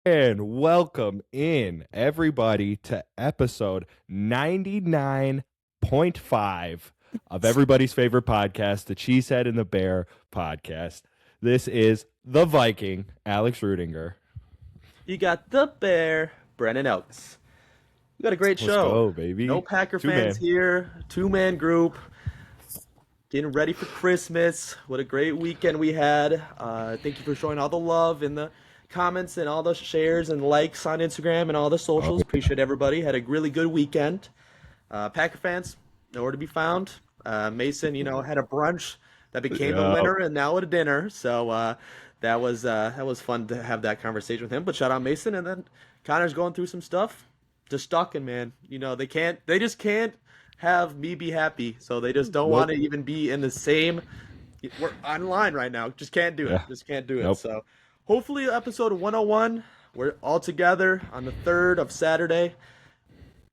And welcome in everybody to episode 99.5 of everybody's favorite podcast, the Cheesehead and the Bear podcast. This is the Viking, Alex Rudinger. You got the Bear, Brennan Oaks. We got a great Let's show. go, baby. No Packer Two-man. fans here. Two-man group. Getting ready for Christmas. What a great weekend we had. Thank you for showing all the love in the comments and all the shares and likes on Instagram and all the socials. Appreciate everybody. Had a really good weekend. Packer fans, nowhere to be found. Mason, had a brunch that became the winner and now at a dinner. So that was fun to have that conversation with him. But shout out Mason, and then Connor's going through some stuff. Just stalking, man. They just can't have me be happy. So they just don't want to even be in the same. We're online right now. Just can't do it. Just can't do it. So hopefully episode 101, we're all together on the 3rd of Saturday.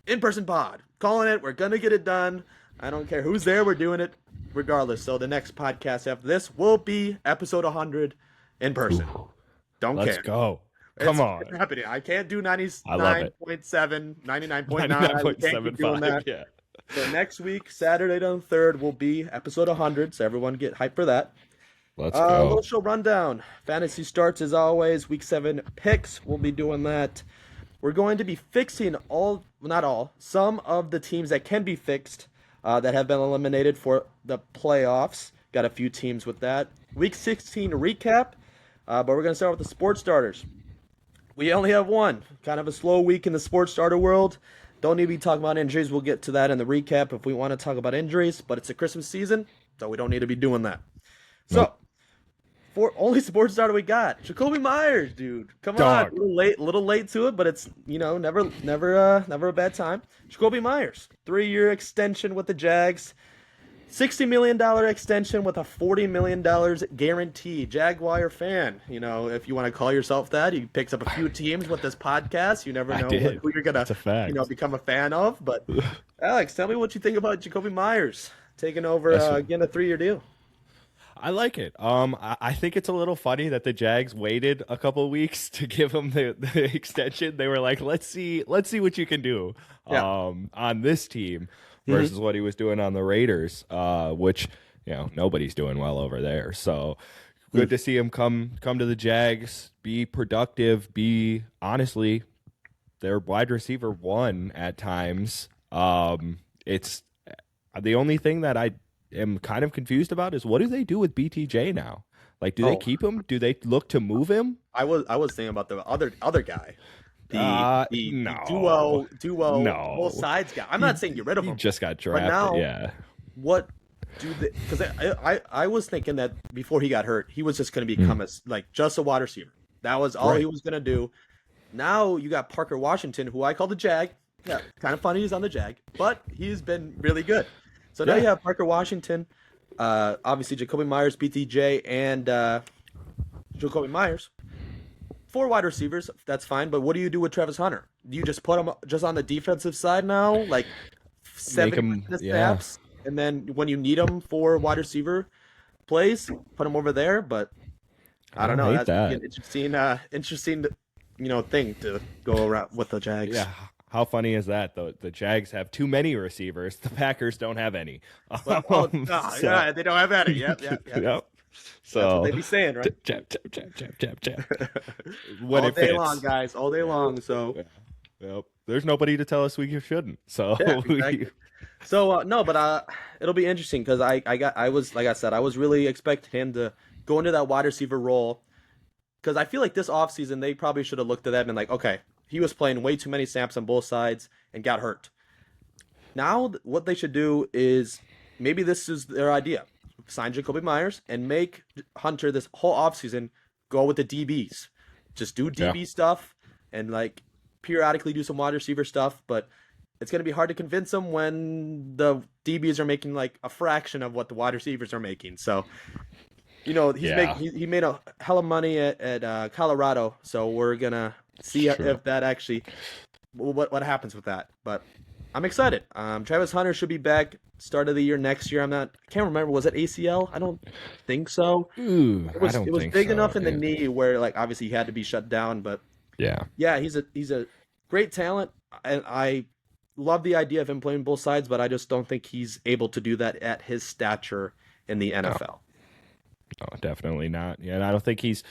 In-person pod. Calling it. We're going to get it done. I don't care who's there. We're doing it regardless. So the next podcast after this will be episode 100 in person. Don't care. Let's go. Come on. It's happening. I can't do 99.7, 99.9. I can't keep doing that. Yeah. So next week, Saturday the 3rd, will be episode 100. So everyone get hyped for that. Let's go. Little show rundown. Fantasy starts as always. Week 7 picks. We'll be doing that. We're going to be fixing some of the teams that can be fixed that have been eliminated for the playoffs. Got a few teams with that. Week 16 recap. But we're going to start with the sports starters. We only have one. Kind of a slow week in the sports starter world. Don't need to be talking about injuries. We'll get to that in the recap if we want to talk about injuries. But it's a Christmas season, so we don't need to be doing that. So, for only sports starter we got, Jakobi Meyers, dude. Come on, a little late to it, but it's never a bad time. Jakobi Meyers, 3-year extension with the Jags, $60 million extension with a $40 million guarantee. Jaguar fan, if you want to call yourself that, he picks up a few teams with this podcast. You never know who you're gonna become a fan of. But Alex, tell me what you think about Jakobi Meyers taking over again, a 3-year deal. I like it. I think it's a little funny that the Jags waited a couple of weeks to give him the extension. They were like, let's see what you can do on this team versus what he was doing on the Raiders, which nobody's doing well over there. So good to see him come to the Jags, be productive, be honestly their wide receiver 1 at times. It's the only thing that I am kind of confused about is what do they do with BTJ now? Like, do they keep him? Do they look to move him? I was thinking about the other guy. The duo, both sides guy. I'm not saying get rid of him. He just got drafted. But now, what do they? Because I was thinking that before he got hurt, he was just going to become just a wide receiver. That was all he was going to do. Now you got Parker Washington, who I call the Jag. Yeah, kind of funny he's on the Jag, but he's been really good. So now you have Parker Washington, obviously Jakobi Meyers, BTJ, and Jakobi Meyers. 4 wide receivers, that's fine. But what do you do with Travis Hunter? Do you just put him just on the defensive side now, like 7 snaps, and then when you need him for wide receiver plays, put him over there? But I don't know. That's an interesting, thing to go around with the Jags. Yeah. How funny is that? The Jags have too many receivers. The Packers don't have any. They don't have any. Yep. So that's what they be saying, right? Jab. All day long, guys. All day long. So, there's nobody to tell us we shouldn't. So, exactly. But it'll be interesting because I was really expecting him to go into that wide receiver role because I feel like this offseason they probably should have looked at that and been like, okay, he was playing way too many snaps on both sides and got hurt. Now, what they should do is maybe this is their idea. Sign Jakobi Meyers and make Hunter this whole offseason go with the DBs. Just do DB stuff and periodically do some wide receiver stuff, but it's going to be hard to convince them when the DBs are making a fraction of what the wide receivers are making. So, he made a hell of money at Colorado, so we're going to see if that actually what happens with that. But I'm excited. Travis Hunter should be back start of the year next year. I can't remember. Was it ACL? I don't think so. It was big enough in the knee where obviously he had to be shut down, but Yeah. Yeah, he's a great talent, and I love the idea of him playing both sides, but I just don't think he's able to do that at his stature in the No, NFL. no, definitely not. Yeah, and I don't think he's.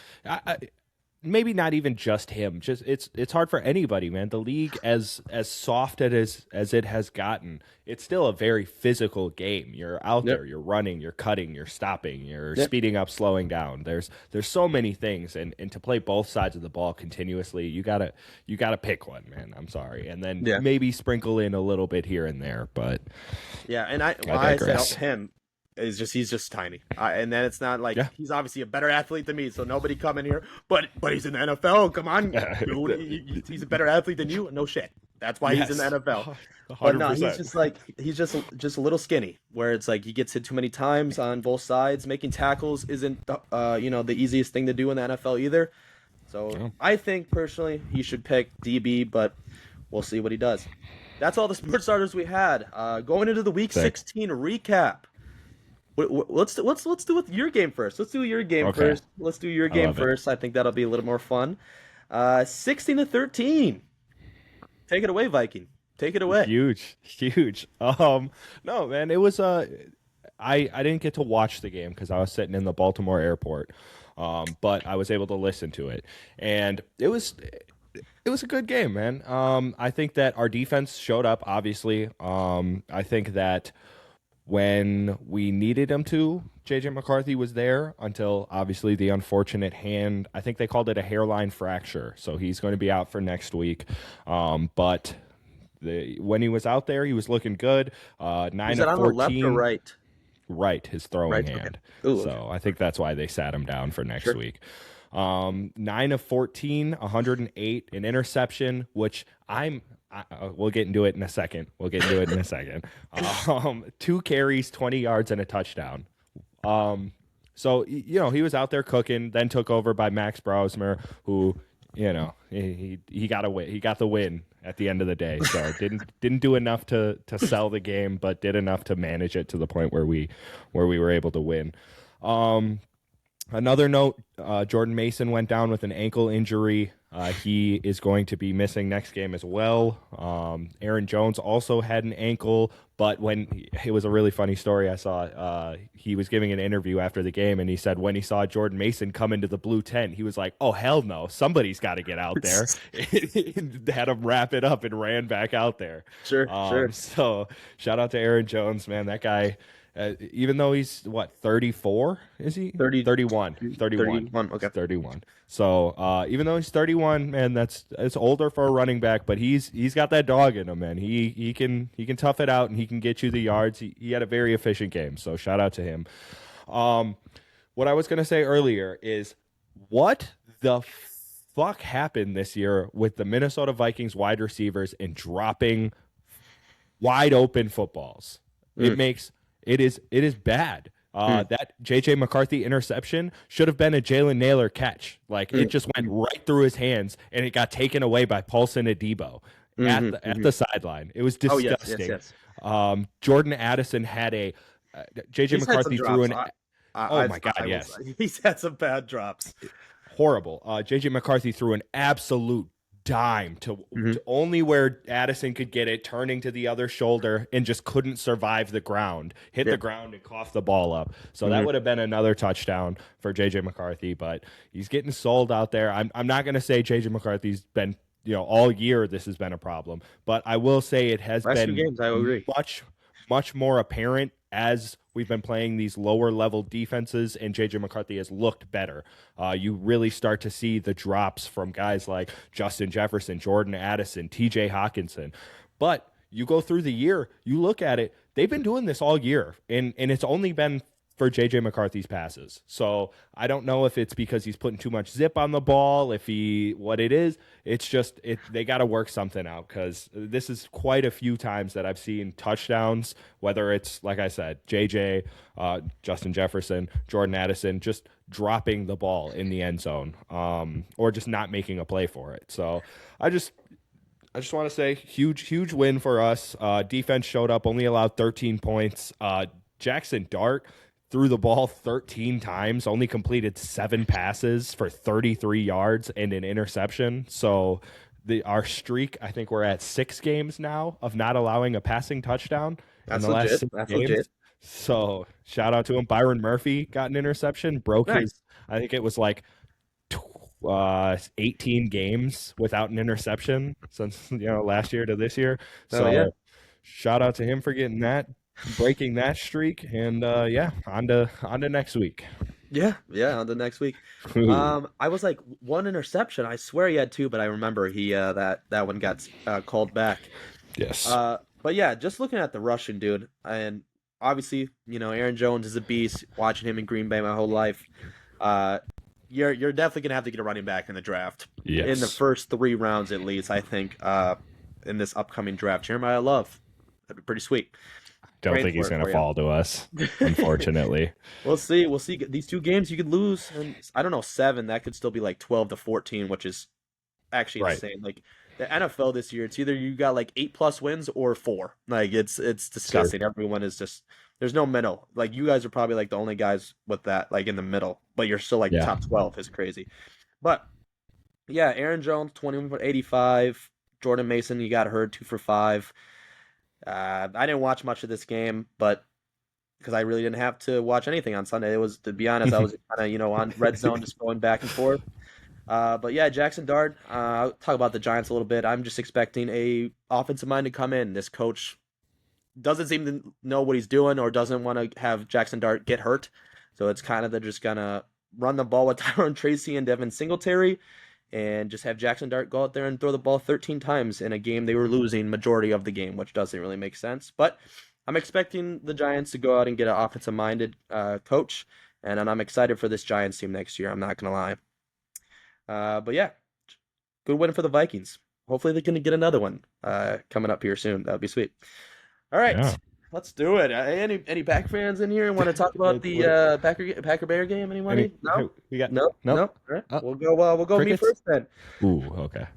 Maybe not even just him. Just it's hard for anybody, man. The league, as soft as it has gotten, it's still a very physical game. You're out Yep. there, you're running, you're cutting, you're stopping, you're Yep. speeding up, slowing down. There's so many things, and to play both sides of the ball continuously, you gotta pick one, man. I'm sorry, and then Yeah. maybe sprinkle in a little bit here and there, but Yeah, and I I why I said digress. him is just he's just tiny, and then it's not like Yeah. he's obviously a better athlete than me, so nobody come in here. But he's in the NFL. Come on, dude, he's a better athlete than you. No shit. That's why he's in the Yes. NFL. But no, he's 100%. just like he's just a little skinny, where it's like he gets hit too many times on both sides. Making tackles isn't the easiest thing to do in the NFL either. So Yeah. I think personally he should pick DB, but we'll see what he does. That's all the sports starters we had. Going into the Week Sick. 16 recap. Let's do with your game first. Let's do your game Okay. first. Let's do your game love it. first. I think that'll be a little more fun. 16-13. Take it away, Viking. Take it away. Huge, huge. No, man, it was I didn't get to watch the game because I was sitting in the Baltimore airport. But I was able to listen to it, and it was a good game, man. I think that our defense showed up. Obviously, I think that when we needed him to, JJ McCarthy was there until obviously the unfortunate hand. I think they called it a hairline fracture, so he's going to be out for next week. But when he was out there, he was looking good. Is Nine that of on the left or 14. right? Right, his throwing Right. Okay. hand. Ooh, okay. So I think that's why they sat him down for next Sure. week. 9 of 14, 108, an interception, which we'll get into it in a second. We'll get into it in a second. 2 carries, 20 yards, and a touchdown. So he was out there cooking, then took over by Max Browsmer, who he got a win. He got the win at the end of the day. So didn't do enough to sell the game, but did enough to manage it to the point where we were able to win. Another note: Jordan Mason went down with an ankle injury. He is going to be missing next game as well. Aaron Jones also had an ankle, but it was a really funny story I saw. He was giving an interview after the game, and he said when he saw Jordan Mason come into the blue tent, he was like, "Oh hell no, somebody's got to get out there." Had him wrap it up and ran back out there. Sure. Sure. So shout out to Aaron Jones, man. That guy. Even though he's 34, is he 30 31? 31. Okay. 31. So even though he's 31, man, it's older for a running back, but he's got that dog in him, man. He can tough it out and he can get you the yards. He had a very efficient game, so shout out to him. What I was gonna say earlier is what the fuck happened this year with the Minnesota Vikings wide receivers and dropping wide open footballs. It is bad. That JJ McCarthy interception should have been a Jalen Naylor catch. Like it just went right through his hands and it got taken away by Paulson Adebo at the sideline. It was Oh yes. disgusting. Yes. Yes. Jordan Addison had a JJ He's had some McCarthy threw drops. an oh my God, yes. He's had some bad drops. Horrible. JJ McCarthy threw an absolute dime to only where Addison could get it, turning to the other shoulder and just couldn't survive the ground, hit the ground and cough the ball up. So that would have been another touchdown for JJ McCarthy, but he's getting sold out there. I'm not going to say JJ McCarthy's been, all year this has been a problem, but I will say it has Last few been games, I agree. much more apparent as we've been playing these lower level defenses and JJ McCarthy has looked better. You really start to see the drops from guys like Justin Jefferson, Jordan Addison, TJ Hawkinson. But you go through the year, you look at it, they've been doing this all year, and it's only been for JJ McCarthy's passes. So I don't know if it's because he's putting too much zip on the ball, what it is. It's just they got to work something out, because this is quite a few times that I've seen touchdowns, whether it's, like I said, JJ, Justin Jefferson, Jordan Addison, just dropping the ball in the end zone, or just not making a play for it. So I just want to say huge win for us. Defense showed up, only allowed 13 points. Jackson Dart threw the ball 13 times, only completed 7 passes for 33 yards and an interception. So our streak, I think we're at 6 games now of not allowing a passing touchdown in That's the last legit. 6 games. Legit. So shout out to him. Byron Murphy got an interception, broke Nice. his, I think it was like 18 games without an interception since last year to this year. So yeah. shout out to him for getting that, breaking that streak, and yeah, on to next week. Yeah, on the next week. I was like 1 interception. I swear he had 2, but I remember he that one got called back. Yes. But yeah, just looking at the Russian dude, and obviously, Aaron Jones is a beast. Watching him in Green Bay my whole life. You're definitely gonna have to get a running back in the draft. Yes. In the first 3 rounds at least, I think. In this upcoming draft, Jeremiah Love, that'd be pretty sweet. Don't think he's going to fall to us, unfortunately. We'll see. These 2 games you could lose, and I don't know, 7. That could still be like 12-14, which is actually insane. Like the NFL this year, it's either you got like 8+ wins or 4. Like it's disgusting. Sure. Everyone is just, there's no middle. Like you guys are probably like the only guys with that, like in the middle, but you're still like top 12 is crazy. But yeah, Aaron Jones 21 for 85. Jordan Mason, you got hurt 2 for 5. I didn't watch much of this game, but because I really didn't have to watch anything on Sunday. It was, to be honest, I was kind of, on red zone, just going back and forth. But yeah, Jackson Dart, I'll talk about the Giants a little bit. I'm just expecting a offensive mind to come in. This coach doesn't seem to know what he's doing or doesn't want to have Jackson Dart get hurt. So it's kind of, they're just going to run the ball with Tyrone Tracy and Devin Singletary and just have Jackson Dart go out there and throw the ball 13 times in a game they were losing majority of the game, which doesn't really make sense. But I'm expecting the Giants to go out and get an offensive-minded coach, and I'm excited for this Giants team next year. I'm not going to lie. But yeah, good win for the Vikings. Hopefully they're going to get another one coming up here soon. That would be sweet. All right. Yeah. Let's do it. Any Packer fans in here want to talk about the Packer Bear game? Anybody? No. We got no. All right. We'll go. Crickets? Me first then. Ooh. Okay.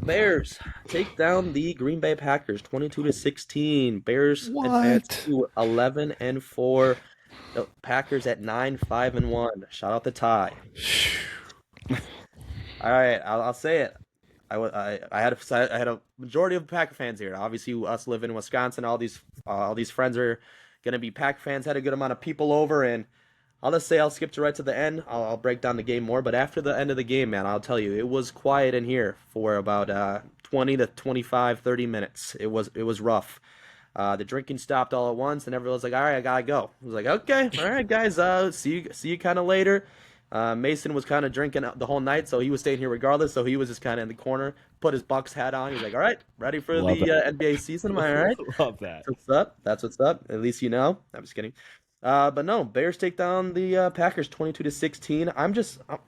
Bears take down the Green Bay Packers 22-16. Bears advance to 11-4. The Packers at 9-5-1. Shout out the tie. All right, I'll say it. I had a majority of Packer fans here. Obviously, us living in Wisconsin, all these friends are gonna be Packer fans. Had a good amount of people over, and I'll just say I'll skip to right to the end. I'll break down the game more, but after the end of the game, man, I'll tell you, it was quiet in here for about 20 to 25, 30 minutes. It was rough. The drinking stopped all at once, and everyone was like, "All right, I gotta go." I was like, "Okay, all right, guys, see you kind of later." Mason was kind of drinking the whole night, so he was staying here regardless. So he was just kind of in the corner, put his Bucks hat on. He's like, "All right, ready for the NBA season? Am I all right?" Love that. That's what's up. That's what's up. At least you know. I'm just kidding. But no, Bears take down the Packers 22-16.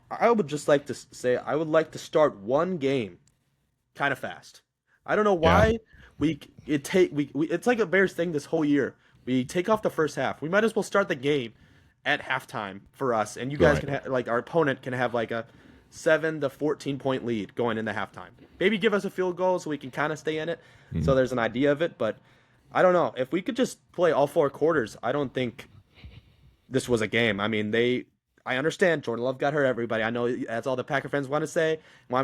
I would just like to say I would like to start one game kind of fast. I don't know why it's like a Bears thing this whole year. We take off the first half. We might as well start the game at halftime for us, and you guys can like our opponent can have like a 7 to 14 point lead going into halftime. Maybe give us a field goal so we can kind of stay in it. So there's an idea of it, but I don't know. If we could just play all 4 quarters, I don't think this was a game. I mean, I understand Jordan Love got hurt, everybody. I know that's all the Packer fans want me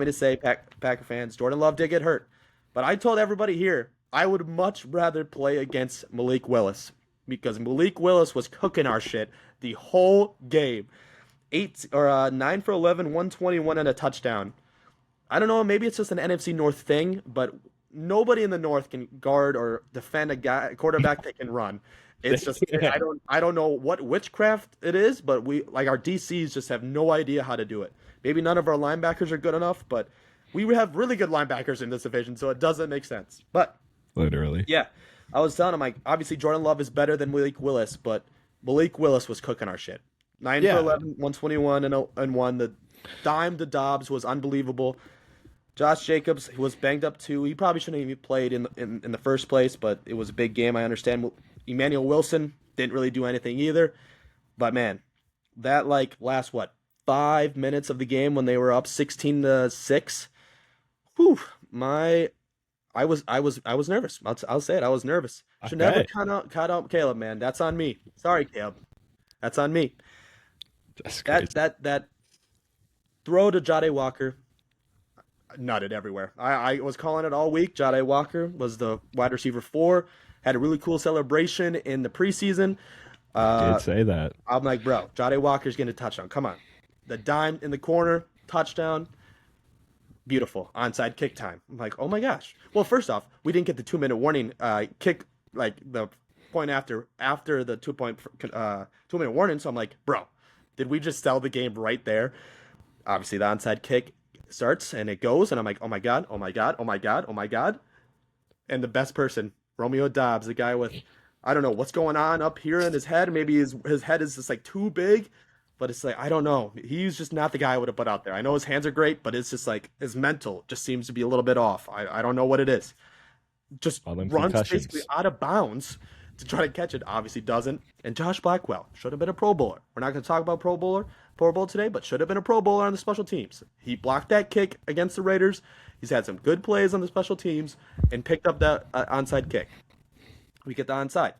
to say, Packer fans. Jordan Love did get hurt. But I told everybody here, I would much rather play against Malik Willis because Malik Willis was cooking our shit the whole game. 9 for 11, 121 and a touchdown. I don't know, maybe it's just an NFC North thing, but nobody in the North can guard or defend a quarterback that can run. It's just I don't know what witchcraft it is, but our DCs just have no idea how to do it. Maybe none of our linebackers are good enough, but we have really good linebackers in this division, so it doesn't make sense. But literally, yeah, I was telling him like obviously Jordan Love is better than Malik Willis, but Malik Willis was cooking our shit. 9 for 11, 121 and 1. The dime to Dobbs was unbelievable. Josh Jacobs, he was banged up too. He probably shouldn't even played in the first place, but it was a big game. I understand. Emmanuel Wilson didn't really do anything either. But man, that last 5 minutes of the game when they were up 16-6. Whew, I was nervous. I'll say it. I was nervous. Should never count out Caleb, man. That's on me. Sorry, Caleb. That's on me. That's crazy. That throw to Jade Walker nutted everywhere. I was calling it all week. Jade Walker was the wide receiver 4. Had a really cool celebration in the preseason. Did say that. I'm like, bro, Jade Walker's getting a touchdown. Come on. The dime in the corner, touchdown. Beautiful. Onside kick time. I'm like, oh my gosh. Well, first off, we didn't get the 2-minute warning kick, like the point after the 2-minute warning. So I'm like, bro, did we just sell the game right there? Obviously, the onside kick starts and it goes, and I'm like, oh my god, oh my god, oh my god, oh my god. And the best person, Romeo Dobbs, the guy with, I don't know what's going on up here in his head. Maybe his head is just like too big, but it's like, I don't know. He's just not the guy I would have put out there. I know his hands are great, but it's just like his mental just seems to be a little bit off. I don't know what it is. Just All them runs concussions. basically out of bounds to try to catch it. Obviously doesn't. And Josh Blackwell should have been a Pro Bowler. We're not going to talk about Pro Bowl today, but should have been a Pro Bowler on the special teams. He blocked that kick against the Raiders. He's had some good plays on the special teams and picked up that onside kick. We get the onside.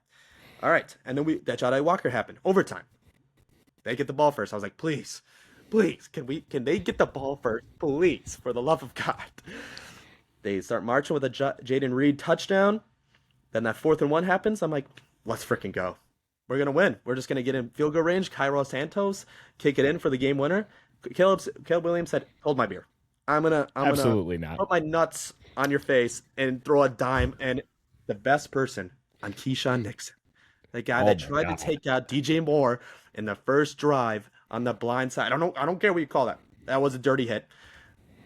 All right, and then that Jade Walker happened. Overtime. They get the ball first. I was like, please, can they get the ball first? Please, for the love of God. They start marching with a Jaden Reed touchdown. Then that 4th and 1 happens. I'm like, let's freaking go. We're going to win. We're just going to get in field goal range. Cairo Santos, kick it in for the game winner. Caleb Williams said, hold my beer. I'm gonna Absolutely not. Put my nuts on your face and throw a dime. And the best person on Keyshawn Nixon, the guy that tried to take out DJ Moore in the first drive on the blind side. I don't care what you call that. That was a dirty hit.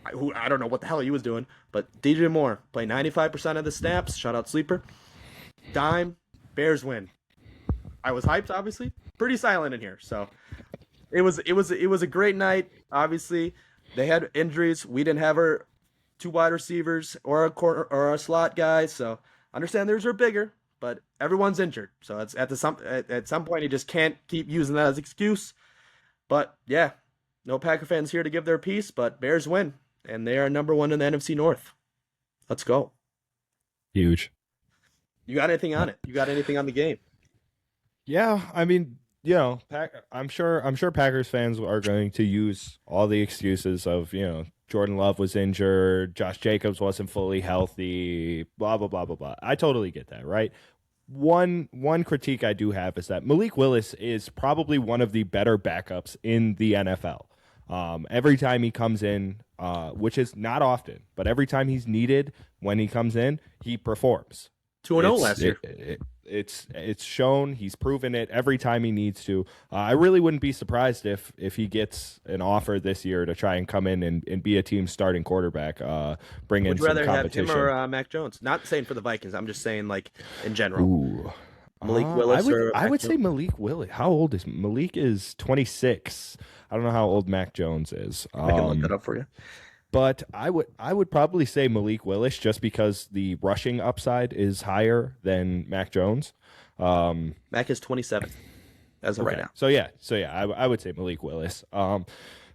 I don't know what the hell he was doing, but DJ Moore played 95% of the snaps. Shout out Sleeper. Dime. Bears win. I was hyped, obviously. Pretty silent in here, so it was a great night. Obviously, they had injuries. We didn't have our 2 wide receivers or a corner or a slot guy, so understand theirs are bigger, but everyone's injured. So it's at some point you just can't keep using that as excuse. But yeah, no Packer fans here to give their piece, but Bears win, and they are number 1 in the NFC North. Let's go. Huge. You got anything on it? You got anything on the game? Yeah, I mean, I'm sure Packers fans are going to use all the excuses of, Jordan Love was injured, Josh Jacobs wasn't fully healthy, blah blah blah blah blah. I totally get that, right? One critique I do have is that Malik Willis is probably one of the better backups in the NFL. Every time he comes in, which is not often, but every time he's needed when he comes in, he performs. 2-0 last year. It's shown. He's proven it every time he needs to. I really wouldn't be surprised if he gets an offer this year to try and come in and be a team starting quarterback. Bring in some competition. Would you rather have him or Mac Jones? Not saying for the Vikings. I'm just saying like in general. Ooh. Malik Willis I would say Malik Willis. How old is Malik? Is 26. I don't know how old Mac Jones is. I can look that up for you. But I would probably say Malik Willis just because the rushing upside is higher than Mac Jones. Mac is 27 as of right now. So yeah, I would say Malik Willis.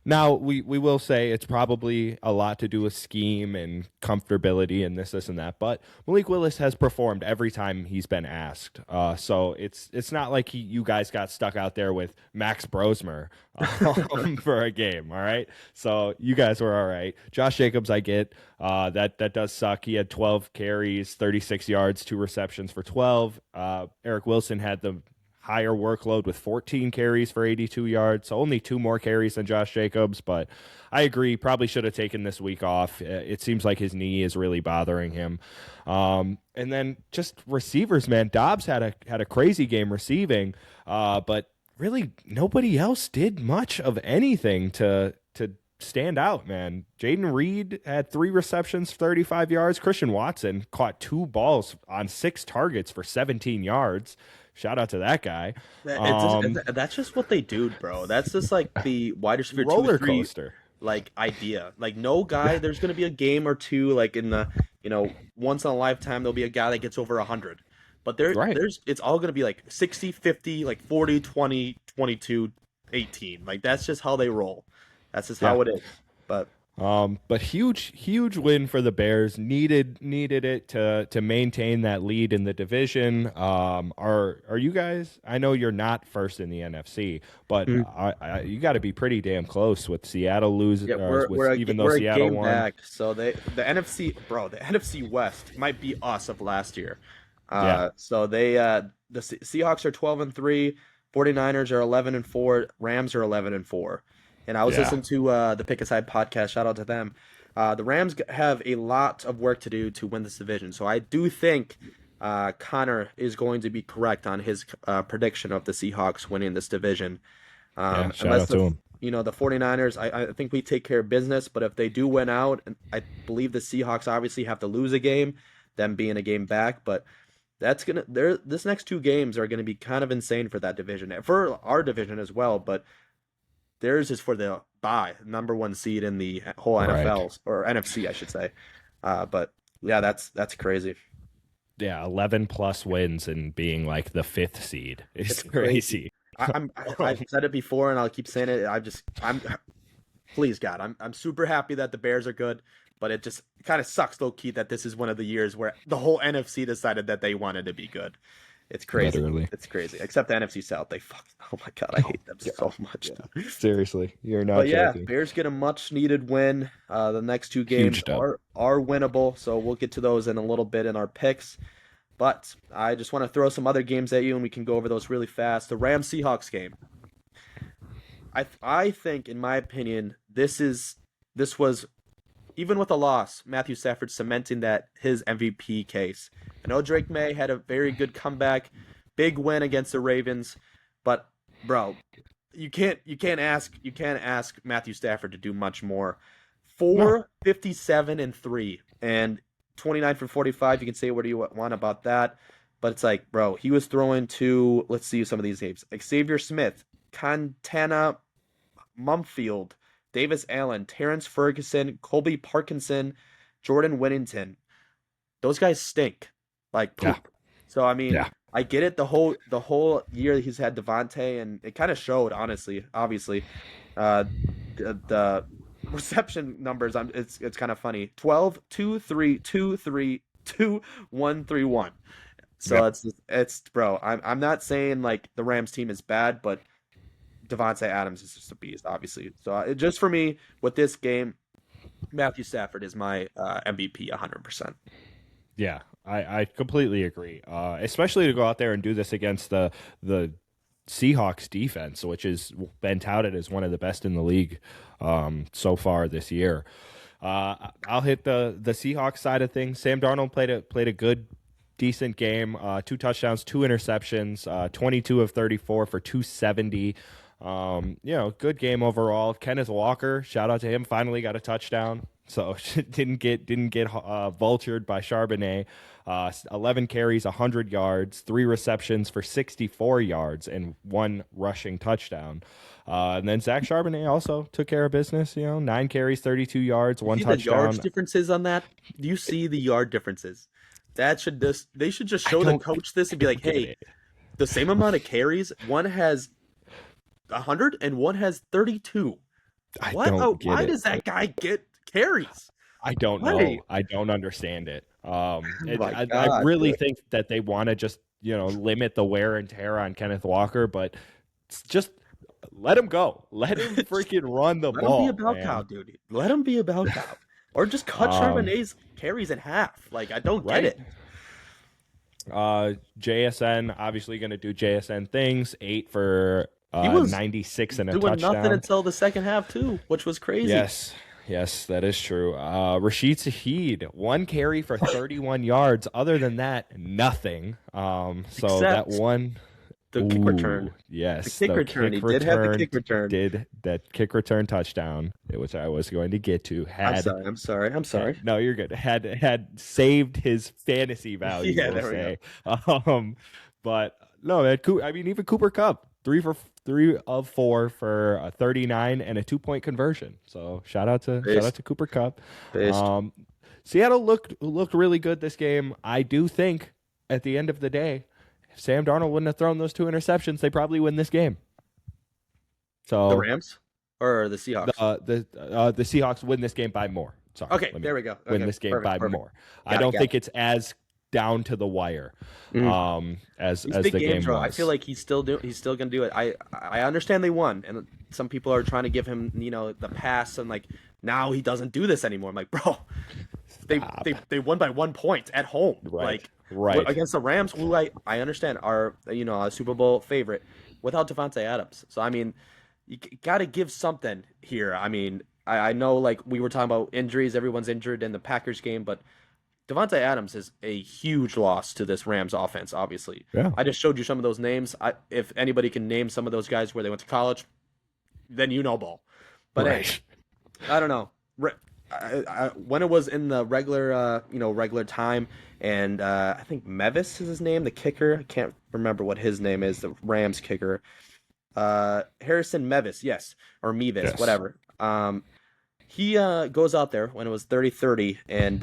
Now we will say it's probably a lot to do with scheme and comfortability and this and that, but Malik Willis has performed every time he's been asked. So it's not like you guys got stuck out there with Max Brosmer for a game. All right, so you guys were all right. Josh Jacobs, I get that does suck. He had 12 carries, 36 yards, 2 receptions for 12. Eric Wilson had the higher workload with 14 carries for 82 yards, so only 2 more carries than Josh Jacobs, but I agree, probably should have taken this week off. It seems like his knee is really bothering him. And then just receivers, man. Dobbs had a crazy game receiving, but really nobody else did much of anything to stand out, man. Jaden Reed had 3 receptions, 35 yards. Christian Watson caught 2 balls on 6 targets for 17 yards. Shout out to that guy. That's just what they do, bro. That's just like the wide receiver roller coaster like idea. Like no guy, there's gonna be a game or two like in the once in a lifetime there'll be a guy that gets over 100. But there's it's all gonna be like 60, 50, like 40, 20, 22, 18. Like that's just how they roll. That's just how it is. But But huge win for the Bears. Needed it to maintain that lead in the division. Are you guys? I know you're not first in the NFC, but you got to be pretty damn close with Seattle losing. Yeah, Even though we're a Seattle game won, back. So the NFC, bro, the NFC West might be us of last year. yeah, So the Seahawks are 12-3, 49ers are 11-4, Rams are 11-4. And I was yeah, listening to the Pick Aside podcast. Shout out to them. The Rams have a lot of work to do to win this division. So I do think Connor is going to be correct on his prediction of the Seahawks winning this division. yeah. Shout Unless out to him. the 49ers, I think we take care of business, but if they do win out, and I believe the Seahawks obviously have to lose a game, them being a game back, but this next two games are gonna be kind of insane for that division. For our division as well, but theirs is for the bye, number one seed in the whole Right. NFL or NFC, I should say. But yeah, that's crazy. Yeah, 11 plus wins and being like the fifth seed is It's crazy. crazy. I've said it before and I'll keep saying it. I'm please God, I'm super happy that the Bears are good, but it just kind of sucks low key that this is one of the years where the whole NFC decided that they wanted to be good. It's crazy. Literally. It's crazy. Except the NFC South, they fuck. Oh my God, I hate them so much. Seriously, you're not But yeah, joking. Bears get a much needed win. The next two games Huge dub. are winnable, so we'll get to those in a little bit in our picks. But I just want to throw some other games at you, and we can go over those really fast. The Rams Seahawks game. I think, in my opinion, this was even with a loss, Matthew Stafford cementing that his MVP case. I know Drake May had a very good comeback, big win against the Ravens, but bro, you can't ask Matthew Stafford to do much more. No. 457-3 and 29 for 45. You can say what you want about that, but it's like, bro, he was throwing to, let's see some of these names: Xavier Smith, Cantana Mumfield, Davis Allen, Terrence Ferguson, Colby Parkinson, Jordan Whittington. Those guys stink like Yeah. poop. So I mean, Yeah. I get it. The whole year he's had Devontae, and it kind of showed. Honestly, obviously, the reception numbers. It's kind of funny. 12, 2, 3, 2, 3, 2, 1, 3, 1. So Yeah. it's bro. I'm not saying like the Rams team is bad, but Devontae Adams is just a beast, obviously. So just for me with this game, Matthew Stafford is my MVP 100%. Yeah, I completely agree. Especially to go out there and do this against the Seahawks defense, which has been touted as one of the best in the league so far this year. I'll hit the Seahawks side of things. Sam Darnold played a good, decent game. 2 touchdowns, 2 interceptions, 22 of 34 for 270. Good game overall. Kenneth Walker, shout out to him, finally got a touchdown. So didn't get vultured by Charbonnet. 11 carries, 100 yards, 3 receptions for 64 yards, and 1 rushing touchdown. And then Zach Charbonnet also took care of business. 9 carries, 32 yards, 1 See the touchdown. yards differences on that? Do you see the yard differences? They should just I show the don't- coach this and be like, get hey, it. the same amount of carries, one has 100 and one has 32. I What? don't get Why it. does that guy get carries? I don't Why? know. I don't understand it. my I God, really dude. think that they want to just limit the wear and tear on Kenneth Walker, but just let him go. Let him freaking run the Let him ball. be a bell man. cow, dude. Let him be a bell cow. Or just cut Charbonnet's carries in half. Like, I don't get Right. it. JSN obviously going to do JSN things. 8 for He was 96 and a Doing touchdown. nothing until the second half, too, which was crazy. Yes, that is true. Rashid Shaheed, 1 carry for 31 yards. Other than that, nothing. So that Except one, The kick return. Yes, The kick return. He did have the kick return. Did that kick return touchdown, which I was going to get to. I'm sorry. No, you're good. Had saved his fantasy value. Yeah, we'll there we say. But no, even Cooper Kupp, 3 of 4 for a 39 and a 2-point conversion. So shout out to Cooper Kupp. Based. Seattle looked really good this game. I do think at the end of the day, if Sam Darnold wouldn't have thrown those 2 interceptions, they probably win this game. So The Rams? or the Seahawks? The Seahawks win this game by more. Sorry, Okay, there we go. Win Okay, this game perfect, by perfect. more. I Got it, don't got think it's as down to the wire it. as These big the games, game bro. was. I feel like he's still gonna do it. I understand they won, and some people are trying to give him the pass and like now he doesn't do this anymore. I'm like, bro, they won by 1 point at home, Right. like Right. against the Rams, who I understand are a Super Bowl favorite without Devontae Adams. So I mean, you got to give something here. I mean, I know like we were talking about injuries, everyone's injured in the Packers game, but Devontae Adams is a huge loss to this Rams offense, obviously. Yeah. I just showed you some of those names. If anybody can name some of those guys where they went to college, then you know ball. But Right. hey, I don't know. When it was in the regular time, and I think Mevis is his name, the kicker. I can't remember what his name is, the Rams kicker. Harrison Mevis, yes, or Mevis, Yes. whatever. He goes out there when it was 30-30, and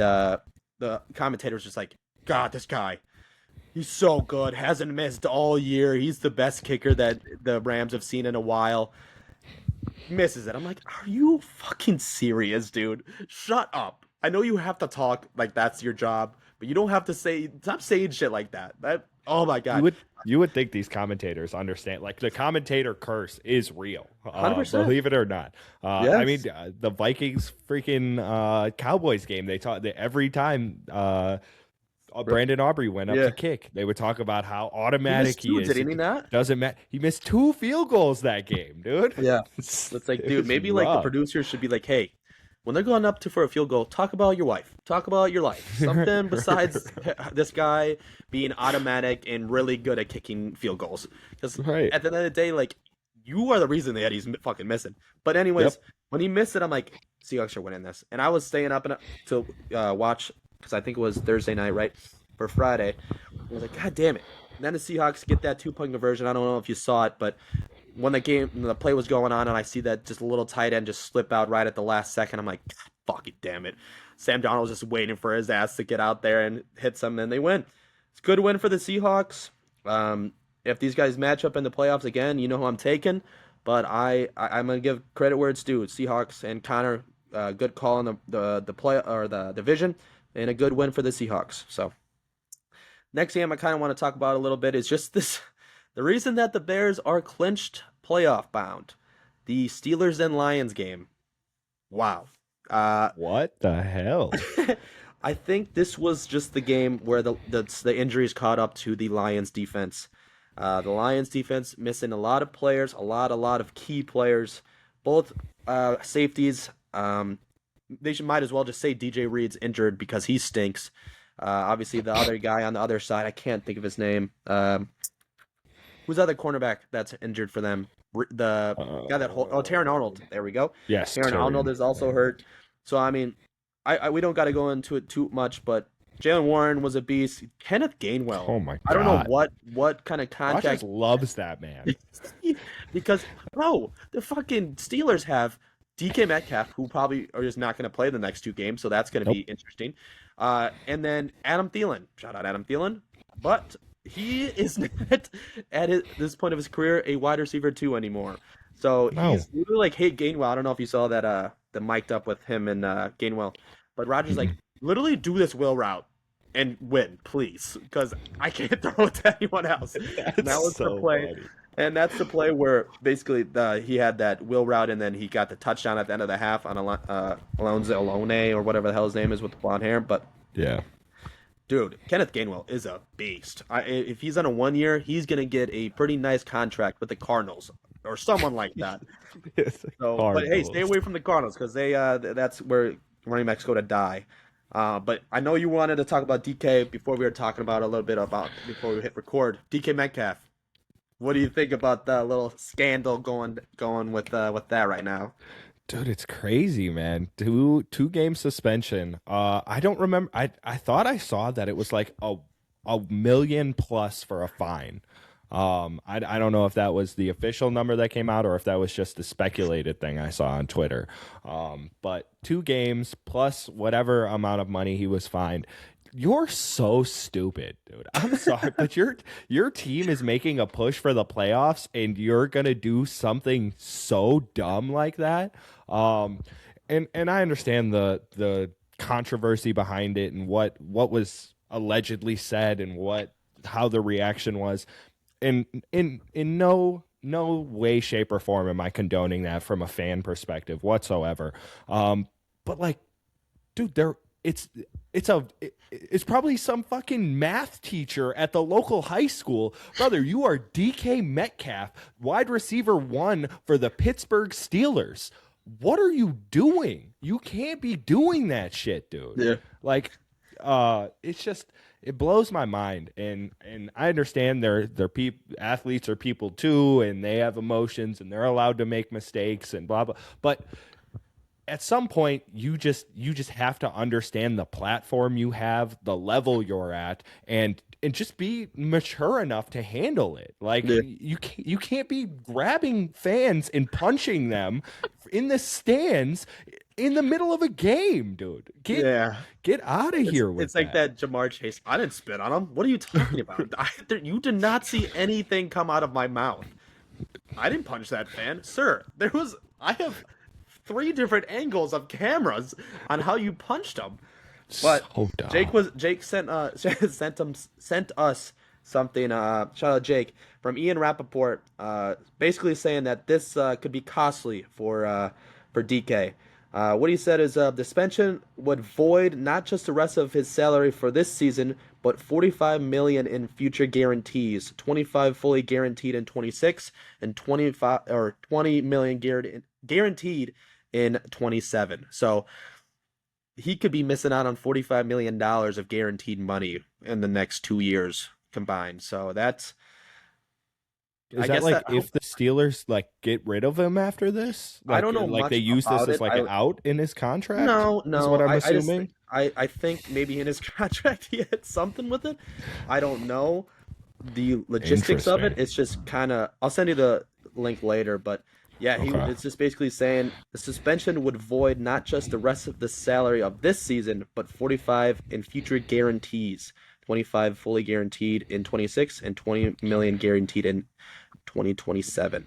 the commentator's just like, God, this guy, he's so good. Hasn't missed all year. He's the best kicker that the Rams have seen in a while. Misses it. I'm like, are you fucking serious, dude? Shut up. I know you have to talk like that's your job, but you don't have to stop saying shit like that. Oh my God. You would think these commentators understand, like the commentator curse is real, 100%. believe it or not. Yes. I mean, the Vikings freaking Cowboys game, they taught that every time Brandon Aubrey went up Yeah. to kick, they would talk about how automatic he is. Did he not? Doesn't matter. He missed 2 field goals that game, dude. Yeah. It's like, dude, It's maybe like the rough. producers should be like, hey, when they're going up for a field goal, talk about your wife. Talk about your life. Something besides this guy being automatic and really good at kicking field goals. Because Right. at the end of the day, like, you are the reason that he's fucking missing. But anyways, when he missed it, I'm like, Seahawks are winning this. And I was staying up to watch, because I think it was Thursday night, right? For Friday. I was like, God damn it. And then the Seahawks get that 2-point conversion. I don't know if you saw it, but when the play was going on and I see that just a little tight end just slip out right at the last second, I'm like, God fucking damn it. Sam Darnold was just waiting for his ass to get out there and hit something, and they win. It's a good win for the Seahawks. If these guys match up in the playoffs again, you know who I'm taking. But I'm gonna give credit where it's due. Seahawks and Connor, good call on the play or the division, and a good win for the Seahawks. So next game I kind of want to talk about a little bit is just this. The reason that the Bears are clinched playoff bound, the Steelers and Lions game. Wow. What the hell? I think this was just the game where the injuries caught up to the Lions defense. The Lions defense missing a lot of players, a lot of key players, both safeties. Might as well just say DJ Reed's injured because he stinks. Obviously, the other guy on the other side, I can't think of his name. Who's the other cornerback that's injured for them? The guy that Taron Arnold. There we go. Yes, Taron Tyrion. Arnold is also hurt. So I mean, we don't got to go into it too much, but Jalen Warren was a beast. Kenneth Gainwell. Oh my God. I don't know what kind of Rogers contract loves that man. because bro, the fucking Steelers have DK Metcalf, who probably are just not going to play the next 2 games, so that's going to be interesting. And then Adam Thielen. Shout out Adam Thielen. But he is not at this point of his career a wide receiver 2 anymore. So he's literally like, hey, Gainwell. I don't know if you saw that the mic'd up with him and Gainwell. But Rogers like, literally do this wheel route and win, please. Because I can't throw it to anyone else. That was so the play. funny. And that's the play where basically he had that wheel route and then he got the touchdown at the end of the half on Alonzo Alone or whatever the hell his name is with the blonde hair. But Yeah. dude, Kenneth Gainwell is a beast. If he's on a 1 year, he's going to get a pretty nice contract with the Cardinals or someone like that. So, but hey, stay away from the Cardinals because that's where running backs go to die. But I know you wanted to talk about DK before we were talking about before we hit record. DK Metcalf. What do you think about the little scandal going with that right now? Dude, it's crazy, man. 2-game suspension. I don't remember. I thought I saw that it was like a million plus for a fine. I don't know if that was the official number that came out or if that was just the speculated thing I saw on Twitter. But 2 games plus whatever amount of money he was fined. You're so stupid, dude. I'm sorry, but your team is making a push for the playoffs, and you're gonna do something so dumb like that. Um, and I understand the controversy behind it and what was allegedly said and what how the reaction was. And in no way, shape, or form am I condoning that from a fan perspective whatsoever. But like, dude, it's it's probably some fucking math teacher at the local high school. Brother, you are DK Metcalf, wide receiver 1 for the Pittsburgh Steelers. What are you doing? You can't be doing that shit, dude. Yeah. Like, it's just it blows my mind. And I understand they're athletes are people too, and they have emotions and they're allowed to make mistakes and blah blah. But at some point you just have to understand the platform you have, the level you're at, and just be mature enough to handle it. Like, Yeah. you can't be grabbing fans and punching them in the stands in the middle of a game, dude. Get out of here with It's like that Jamar Chase. I didn't spit on him. What are you talking about? You did not see anything come out of my mouth. I didn't punch that fan, sir. I have 3 different angles of cameras on how you punched him. But So dumb. Jake sent sent us something. Shout out Jake from Ian Rappaport. Basically saying that this could be costly for DK. What he said is the suspension would void not just the rest of his salary for this season, but 45 million in future guarantees, 25 fully guaranteed in 26, and 20 million guaranteed in 27. So he could be missing out on $45 million of guaranteed money in the next 2 years combined. So that's. Is I that guess like that, if the Steelers like get rid of him after this? I don't know Like much they use this about as it. like an out in his contract? No, Is what I'm I just assuming. I think maybe in his contract he had something with it. I don't know the logistics of it. Interesting. It's just kind of. I'll send you the link later, but yeah, Okay. it's just basically saying the suspension would void not just the rest of the salary of this season, but 45 in future guarantees, 25 fully guaranteed in 26, and 20 million guaranteed in 2027.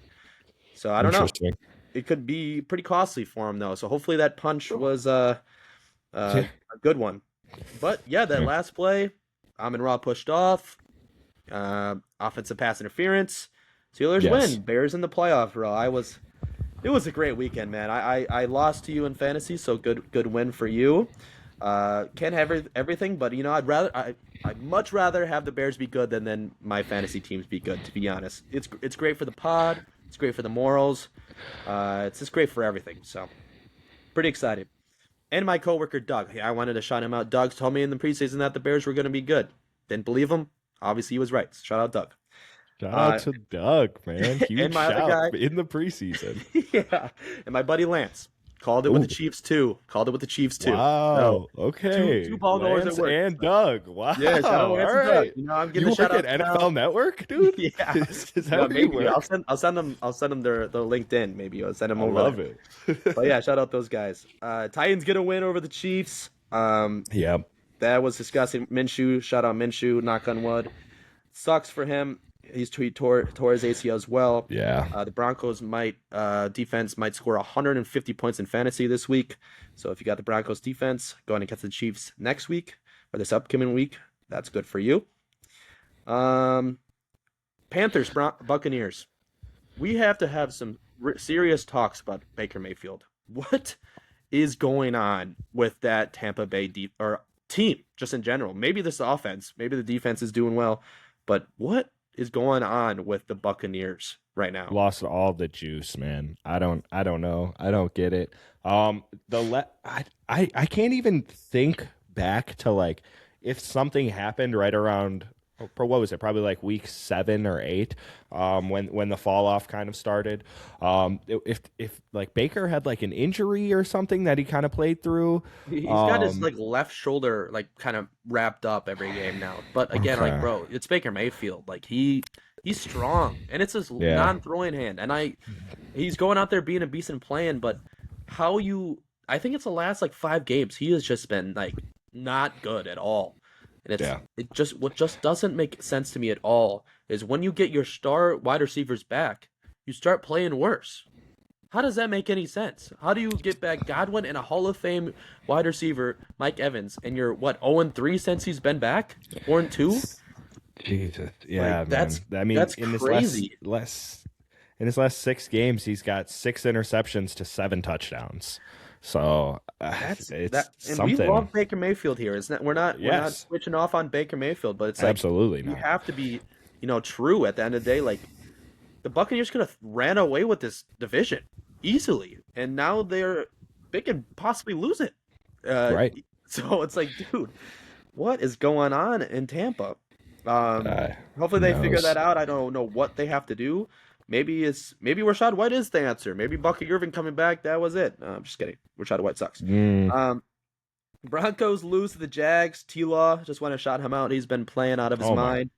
So I don't know. Interesting. It could be pretty costly for him though. So hopefully that punch was Yeah. a good one. But yeah, that last play, Amon Ra pushed off, offensive pass interference. Steelers Yes. win. Bears in the playoff, bro. It was a great weekend, man. I lost to you in fantasy, so good win for you. Can't have everything, but you know I'd much rather have the Bears be good than my fantasy teams be good. To be honest, it's great for the pod. It's great for the morals. It's just great for everything. So pretty excited. And my coworker Doug. I wanted to shout him out. Doug told me in the preseason that the Bears were going to be good. Didn't believe him. Obviously, he was right. Shout out Doug. Shout out Uh, to Doug, man. Huge and my other shout guy, in the preseason. yeah, and my buddy Lance called it with the Ooh. Chiefs too. Called it with the Chiefs too. Wow. So, Okay. two ball goers Lance at work. and Doug. Wow. Yeah, shout out All Lance and Doug. right. You know, I'm You giving a work shout out at to NFL Network, dude? Yeah. Is that Yeah, where you maybe work? I'll send them their LinkedIn. Maybe I'll send them I over. love there. it. But yeah, shout out those guys. Titans get a win over the Chiefs. Yep. That was disgusting. Minshew, shout out Minshew. Knock on wood. Sucks for him. He tore his ACL as well. Yeah. The Broncos defense might score 150 points in fantasy this week. So if you got the Broncos defense going against the Chiefs next week or this upcoming week, that's good for you. Panthers, Buccaneers. We have to have some serious talks about Baker Mayfield. What is going on with that Tampa Bay team, just in general? Maybe this offense, maybe the defense is doing well, but what is going on with the Buccaneers right now? Lost all the juice, man. I don't know. I don't get it. I can't even think back to like if something happened right around what was it? Probably like week 7 or 8, when the fall off kind of started. If like Baker had like an injury or something that he kind of played through. He's got his like left shoulder like kind of wrapped up every game now. But again, Okay. like bro, it's Baker Mayfield. Like he's strong, and it's his Yeah. non-throwing hand, and he's going out there being a beast and playing. But I think it's the last like 5 games he has just been like not good at all. And Yeah. what just doesn't make sense to me at all is when you get your star wide receivers back, you start playing worse. How does that make any sense? How do you get back Godwin and a Hall of Fame wide receiver, Mike Evans, and you're what 0-3 since he's been back? 4-2? Jesus. Like Yeah, man. I mean, that's in this crazy. in his last 6 games, he's got 6 interceptions to 7 touchdowns. So That's it's that, and we something. love Baker Mayfield here. It's not we're not Yes, switching off on Baker Mayfield, but it's like absolutely you not. have to be, true at the end of the day. Like the Buccaneers could have ran away with this division easily, and now they could possibly lose it. Uh, Right. so it's like, dude, what is going on in Tampa? Um, Uh, hopefully who they figure that knows? out. I don't know what they have to do. Maybe Rashad White is the answer. Maybe Bucky Irving coming back. That was it. No, I'm just kidding. Rashad White sucks. Mm, Um, Broncos lose to the Jags. T-Law just went and shot him out. He's been playing out of his oh my, mind.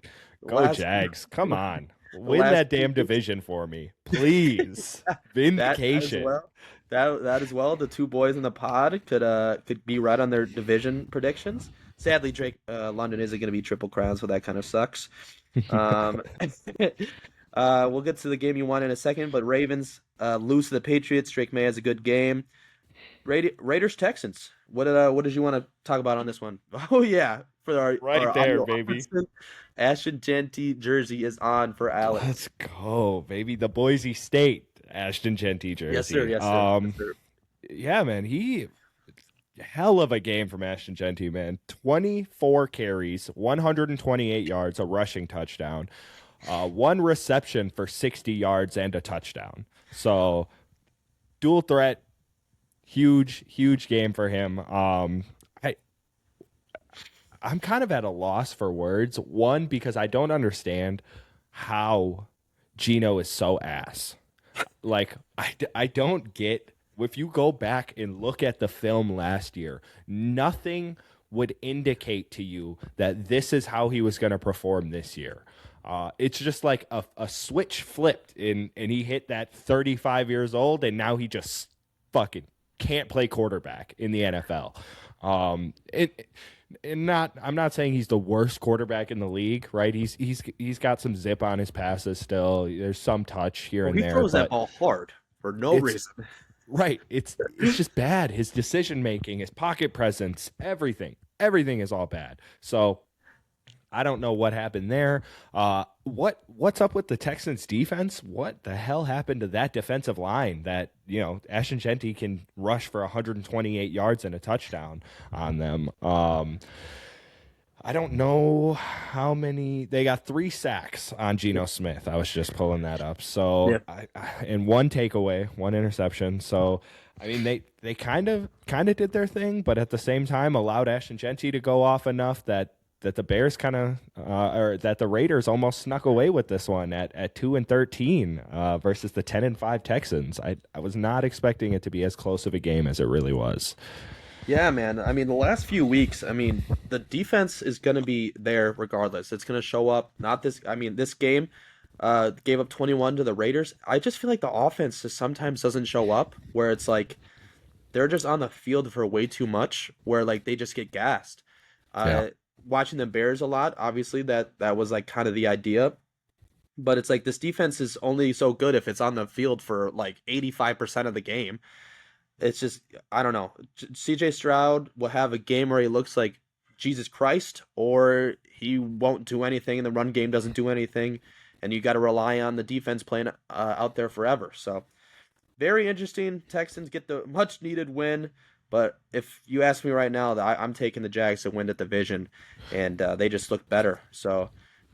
The go last Jags. Come on. the Win last that 2 damn weeks. division for me. Please. That as Vindication. well. That as well. The two boys in the pod could be right on their division predictions. Sadly, Drake London isn't going to be triple crowns, so that kind of sucks. Um, we'll get to the game you want in a second, but Ravens lose to the Patriots. Drake May has a good game. Raiders Texans. What did you want to talk about on this one? Oh yeah, for our Right there, audio baby. option, Ashton Genty jersey is on for Alex. Let's go, baby. The Boise State Ashton Genty Yes sir, jersey. yes sir, yes sir. Yeah, man. Hell of a game from Ashton Genty, man. 24 carries, 128 yards, a rushing touchdown, one reception for 60 yards and a touchdown. So dual threat, huge game for him. I I'm kind of at a loss for words. One, because I don't understand how Gino is so ass. Like I don't get, if you go back and look at the film last year, nothing would indicate to you that this is how he was going to perform this year. It's just like a switch flipped and he hit that 35 years old and now he just fucking can't play quarterback in the NFL. It and not I'm not saying he's the worst quarterback in the league, right? He's got some zip on his passes still. There's some touch here Well, and he there, throws that but ball hard for no it's reason. right. It's just bad. His decision making, his pocket presence, everything is all bad. So I don't know what happened there. What's up with the Texans defense? What the hell happened to that defensive line that, Ashton Genty can rush for 128 yards and a touchdown on them? I don't know how many. They got 3 sacks on Geno Smith. I was just pulling that up. Yeah. So, and one takeaway, one interception. So, I mean, they kind of did their thing, but at the same time allowed Ashton Genty to go off enough that the Bears kind of, or that the Raiders almost snuck away with this one at 2-13 versus the 10-5 Texans. I was not expecting it to be as close of a game as it really was. Yeah, man. I mean, the last few weeks, I mean, the defense is going to be there regardless. It's going to show up. Not this. I mean, this game gave up 21 to the Raiders. I just feel like the offense just sometimes doesn't show up, where it's like they're just on the field for way too much, where like they just get gassed. Yeah. Watching the Bears a lot, obviously that was like kind of the idea, but it's like this defense is only so good if it's on the field for like 85% of the game. It's just I don't know. CJ Stroud will have a game where he looks like Jesus Christ, or he won't do anything, and the run game doesn't do anything, and you got to rely on the defense playing out there forever. So very interesting. Texans get the much needed win, but if you ask me right now, I'm taking the Jags to win the division, and they just look better. So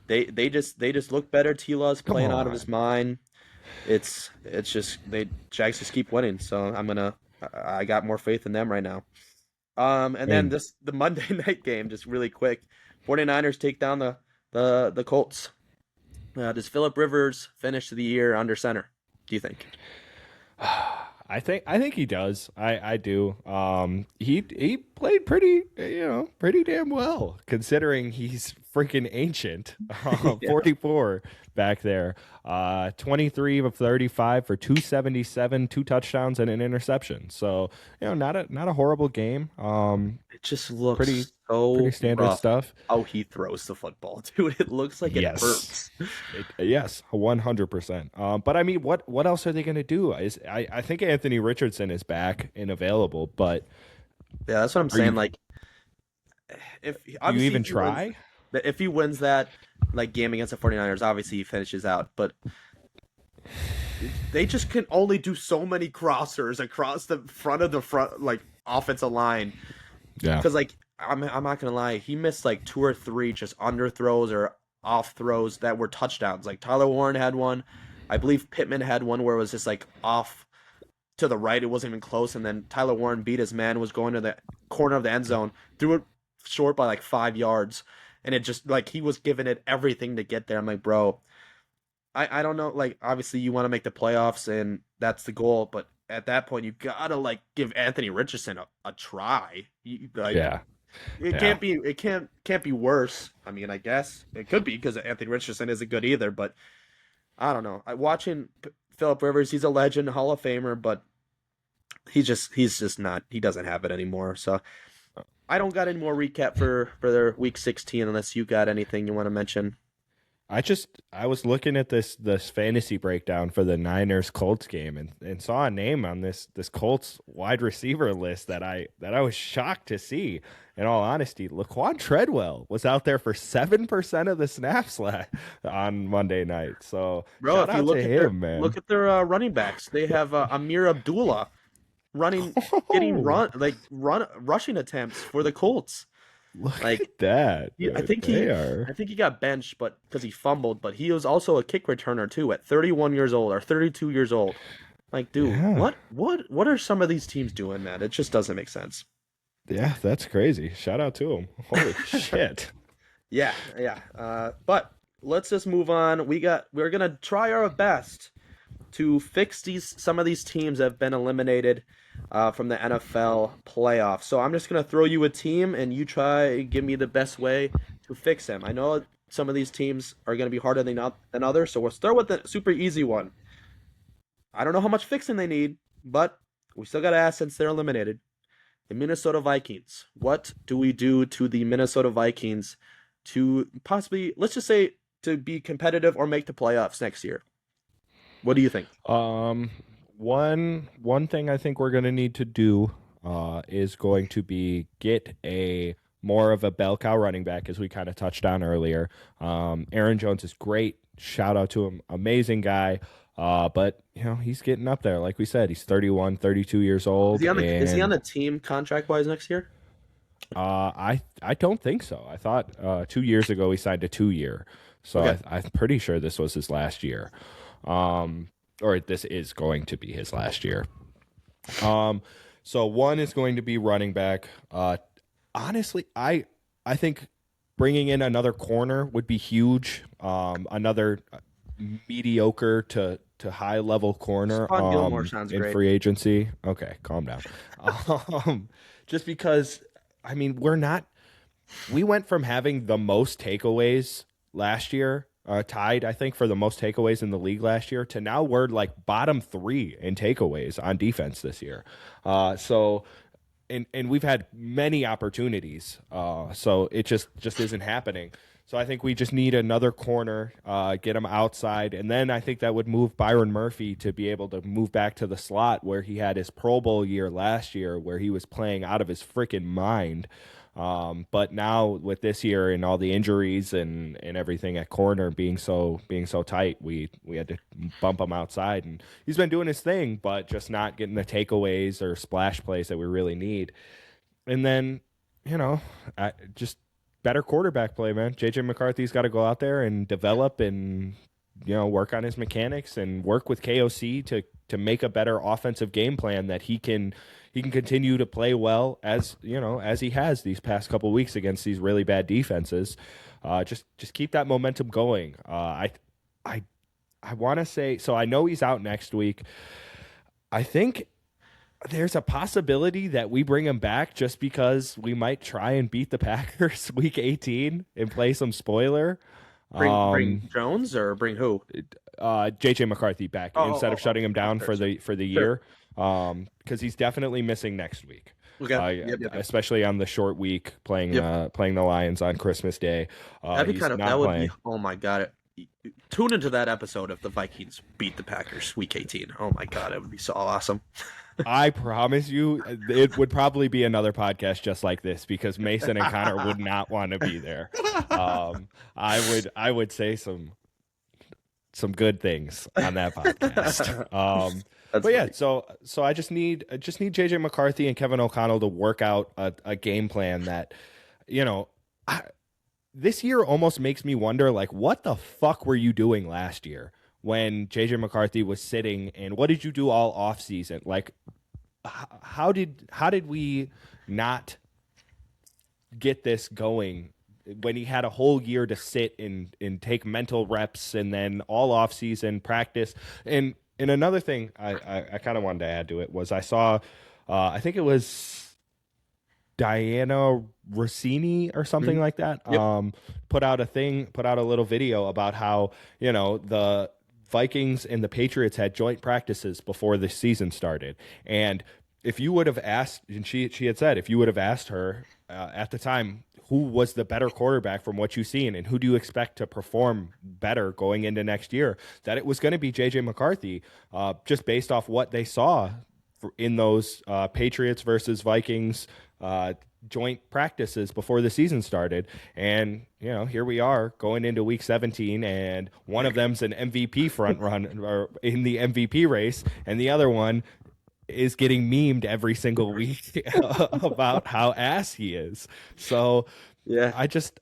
they just look better. T-Law's Come playing out of on. his mind. It's just they Jags just keep winning. So I got more faith in them right now. And then And the Monday night game, just really quick. 49ers take down the Colts. Does Philip Rivers finish the year under center? Do you think? I think he does. I do. He played pretty damn well considering he's freaking ancient. Yeah. 44 back there. 23 of 35 for 277, two touchdowns and an interception. So, not a horrible game. It just Pretty looks pretty so standard rough stuff. how he throws the football, dude. It looks like it Yes. hurts. Yes, 100%. But I mean, what else are they going to do? I think Anthony Richardson is back and available, but Yeah, that's what I'm are saying. you Like, if do you obviously even try? if he wins that like game against the 49ers, obviously he finishes out. But they just can only do so many crossers across the front like offensive line. Yeah. Because like I'm not gonna lie, he missed like two or three just underthrows or off throws that were touchdowns. Like Tyler Warren had one, I believe Pittman had one where it was just like off to the right, it wasn't even close, and then Tyler Warren beat his man, was going to the corner of the end zone, threw it short by like 5 yards, and it just like he was giving it everything to get there. I'm like, bro, I don't know. Like obviously you want to make the playoffs and that's the goal, but at that point you gotta like give Anthony Richardson a try. Like Yeah. it Yeah. can't be worse. I mean, I guess it could be because Anthony Richardson isn't good either, but I don't know. Watching Philip Rivers, he's a legend, Hall of Famer, but he's just not. He doesn't have it anymore. So I don't got any more recap for their week 16 unless you got anything you want to mention. I was looking at this fantasy breakdown for the Niners Colts game and saw a name on this Colts wide receiver list that I was shocked to see. In all honesty, Laquan Treadwell was out there for 7% of the snaps on Monday night. So Bro, shout if you out look to at him, man. running backs, they have Amir Abdullah running, getting rushing attempts for the Colts. Look Like at that. I Dude. think They are. he got benched, but because he fumbled, but he was also a kick returner too at 31 years old or 32 years old. Like, dude, Yeah. what are some of these teams doing, man? It just doesn't make sense. Yeah, that's crazy. Shout out to him. Holy shit. Yeah, yeah. But let's just move on. We're gonna try our best to fix some of these teams that have been eliminated from the NFL playoffs. So I'm just gonna throw you a team, and you try and give me the best way to fix them. I know some of these teams are gonna be harder than others, so we'll start with the super easy one. I don't know how much fixing they need, but we still gotta ask since they're eliminated. The Minnesota Vikings. What do we do to the Minnesota Vikings to possibly, let's just say, to be competitive or make the playoffs next year? What do you think? One thing I think we're gonna need to do is going to be get a more of a bell cow running back, as we kind of touched on earlier. Aaron Jones is great. Shout out to him, amazing guy. But he's getting up there. Like we said, he's 31, 32 years old. Is he on the team contract wise next year? I don't think so. I thought 2 years ago he signed a 2 year. So Okay. I'm pretty sure this was his last year. Or this is going to be his last year. So one is going to be running back. Honestly, I think bringing in another corner would be huge. Another mediocre to high level corner Stephon Gilmore sounds in great. free agency. Okay, calm down. Just because I mean we went from having the most takeaways last year, tied I think for the most takeaways in the league last year, to now we're like bottom 3 in takeaways on defense this year. So and we've had many opportunities. So it just isn't happening. So I think we just need another corner, get him outside, and then I think that would move Byron Murphy to be able to move back to the slot where he had his Pro Bowl year last year, where he was playing out of his freaking mind. But now with this year and all the injuries and everything at corner being so tight, we had to bump him outside, and he's been doing his thing, but just not getting the takeaways or splash plays that we really need. And then just better quarterback play, man. JJ McCarthy's got to go out there and develop and work on his mechanics and work with KOC to make a better offensive game plan that he can continue to play well as he has these past couple weeks against these really bad defenses. Just keep that momentum going. I want to say, so I know he's out next week. I think there's a possibility that we bring him back just because we might try and beat the Packers week 18 and play some spoiler. Bring Jones or bring who? JJ McCarthy back instead of shutting him down sure, for the sure. year, because he's definitely missing next week. Okay. Yep. Especially on the short week playing the Lions on Christmas Day. That'd be that would be, oh my God. Tune into that episode if the Vikings beat the Packers week 18. Oh my God, it would be so awesome. I promise you, it would probably be another podcast just like this because Mason and Connor would not want to be there. I would say some good things on that podcast. But yeah, so I just need JJ McCarthy and Kevin O'Connell to work out a game plan that, this year almost makes me wonder, like, what the fuck were you doing last year when JJ McCarthy was sitting, and what did you do all off season? Like, how did we not get this going when he had a whole year to sit and take mental reps, and then all off season practice? And another thing I kind of wanted to add to it was I saw, I think it was Diana Rossini or something like that, Yep. put out a little video about how, the Vikings and the Patriots had joint practices before the season started. And if you would have asked, and she had said, if you would have asked her at the time, who was the better quarterback from what you've seen, and who do you expect to perform better going into next year, that it was going to be JJ McCarthy, just based off what they saw in those Patriots versus Vikings joint practices before the season started. And here we are going into week 17, and one of them's an MVP front run or in the MVP race, and the other one is getting memed every single week about how ass he is. So Yeah.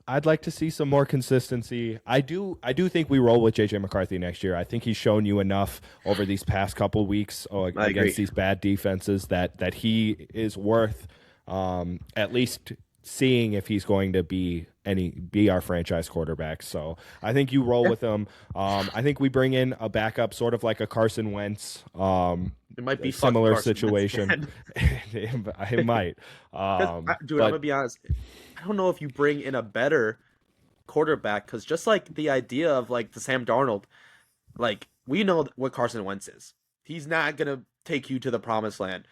I'd like to see some more consistency. I do think we roll with JJ McCarthy next year. I think he's shown you enough over these past couple weeks against these bad defenses that he is worth at least seeing if he's going to be our franchise quarterback. So I think you roll with him. I think we bring in a backup, sort of like a Carson Wentz. It might be similar situation. It might. Dude, I'm gonna be honest. I don't know if you bring in a better quarterback, because just like the idea of like the Sam Darnold, like we know what Carson Wentz is. He's not gonna take you to the promised land.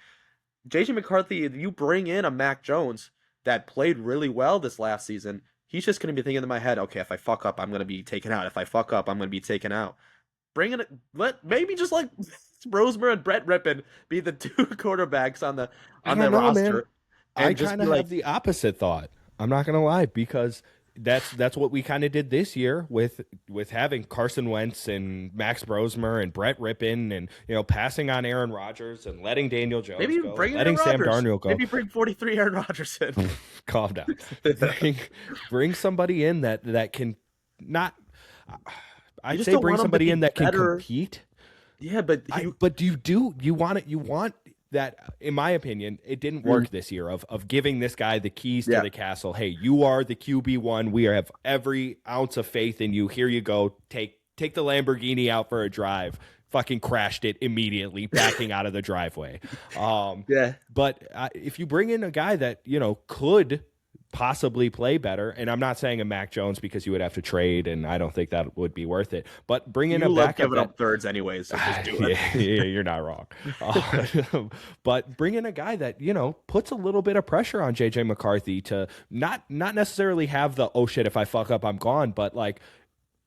JJ McCarthy, you bring in a Mac Jones that played really well this last season, he's just going to be thinking in my head, okay, if I fuck up, I'm going to be taken out. If I fuck up, I'm going to be taken out. Maybe just like Rosemer and Brett Rippon be the two quarterbacks on the roster. Man. I kind of have the opposite thought. I'm not going to lie, because that's what we kind of did this year with having Carson Wentz and Max Brosmer and Brett Rippon, and passing on Aaron Rodgers and letting Daniel Jones letting Sam Darnold go. Maybe bring 43 Aaron Rodgers in. Calm down. bring somebody in that can not. I'd say bring somebody in that can compete. Yeah, but you want that, in my opinion, it didn't work this year of giving this guy the keys to the castle. Hey, you are the QB1. We have every ounce of faith in you. Here you go. Take the Lamborghini out for a drive. Fucking crashed it immediately, backing out of the driveway. But if you bring in a guy that, could possibly play better, and I'm not saying a Mac Jones because you would have to trade, and I don't think that would be worth it. But bring in a backup. Giving up thirds anyways, so just do it. Yeah, you're not wrong. But bring in a guy that puts a little bit of pressure on JJ McCarthy to not necessarily have the, oh shit, if I fuck up I'm gone, but like,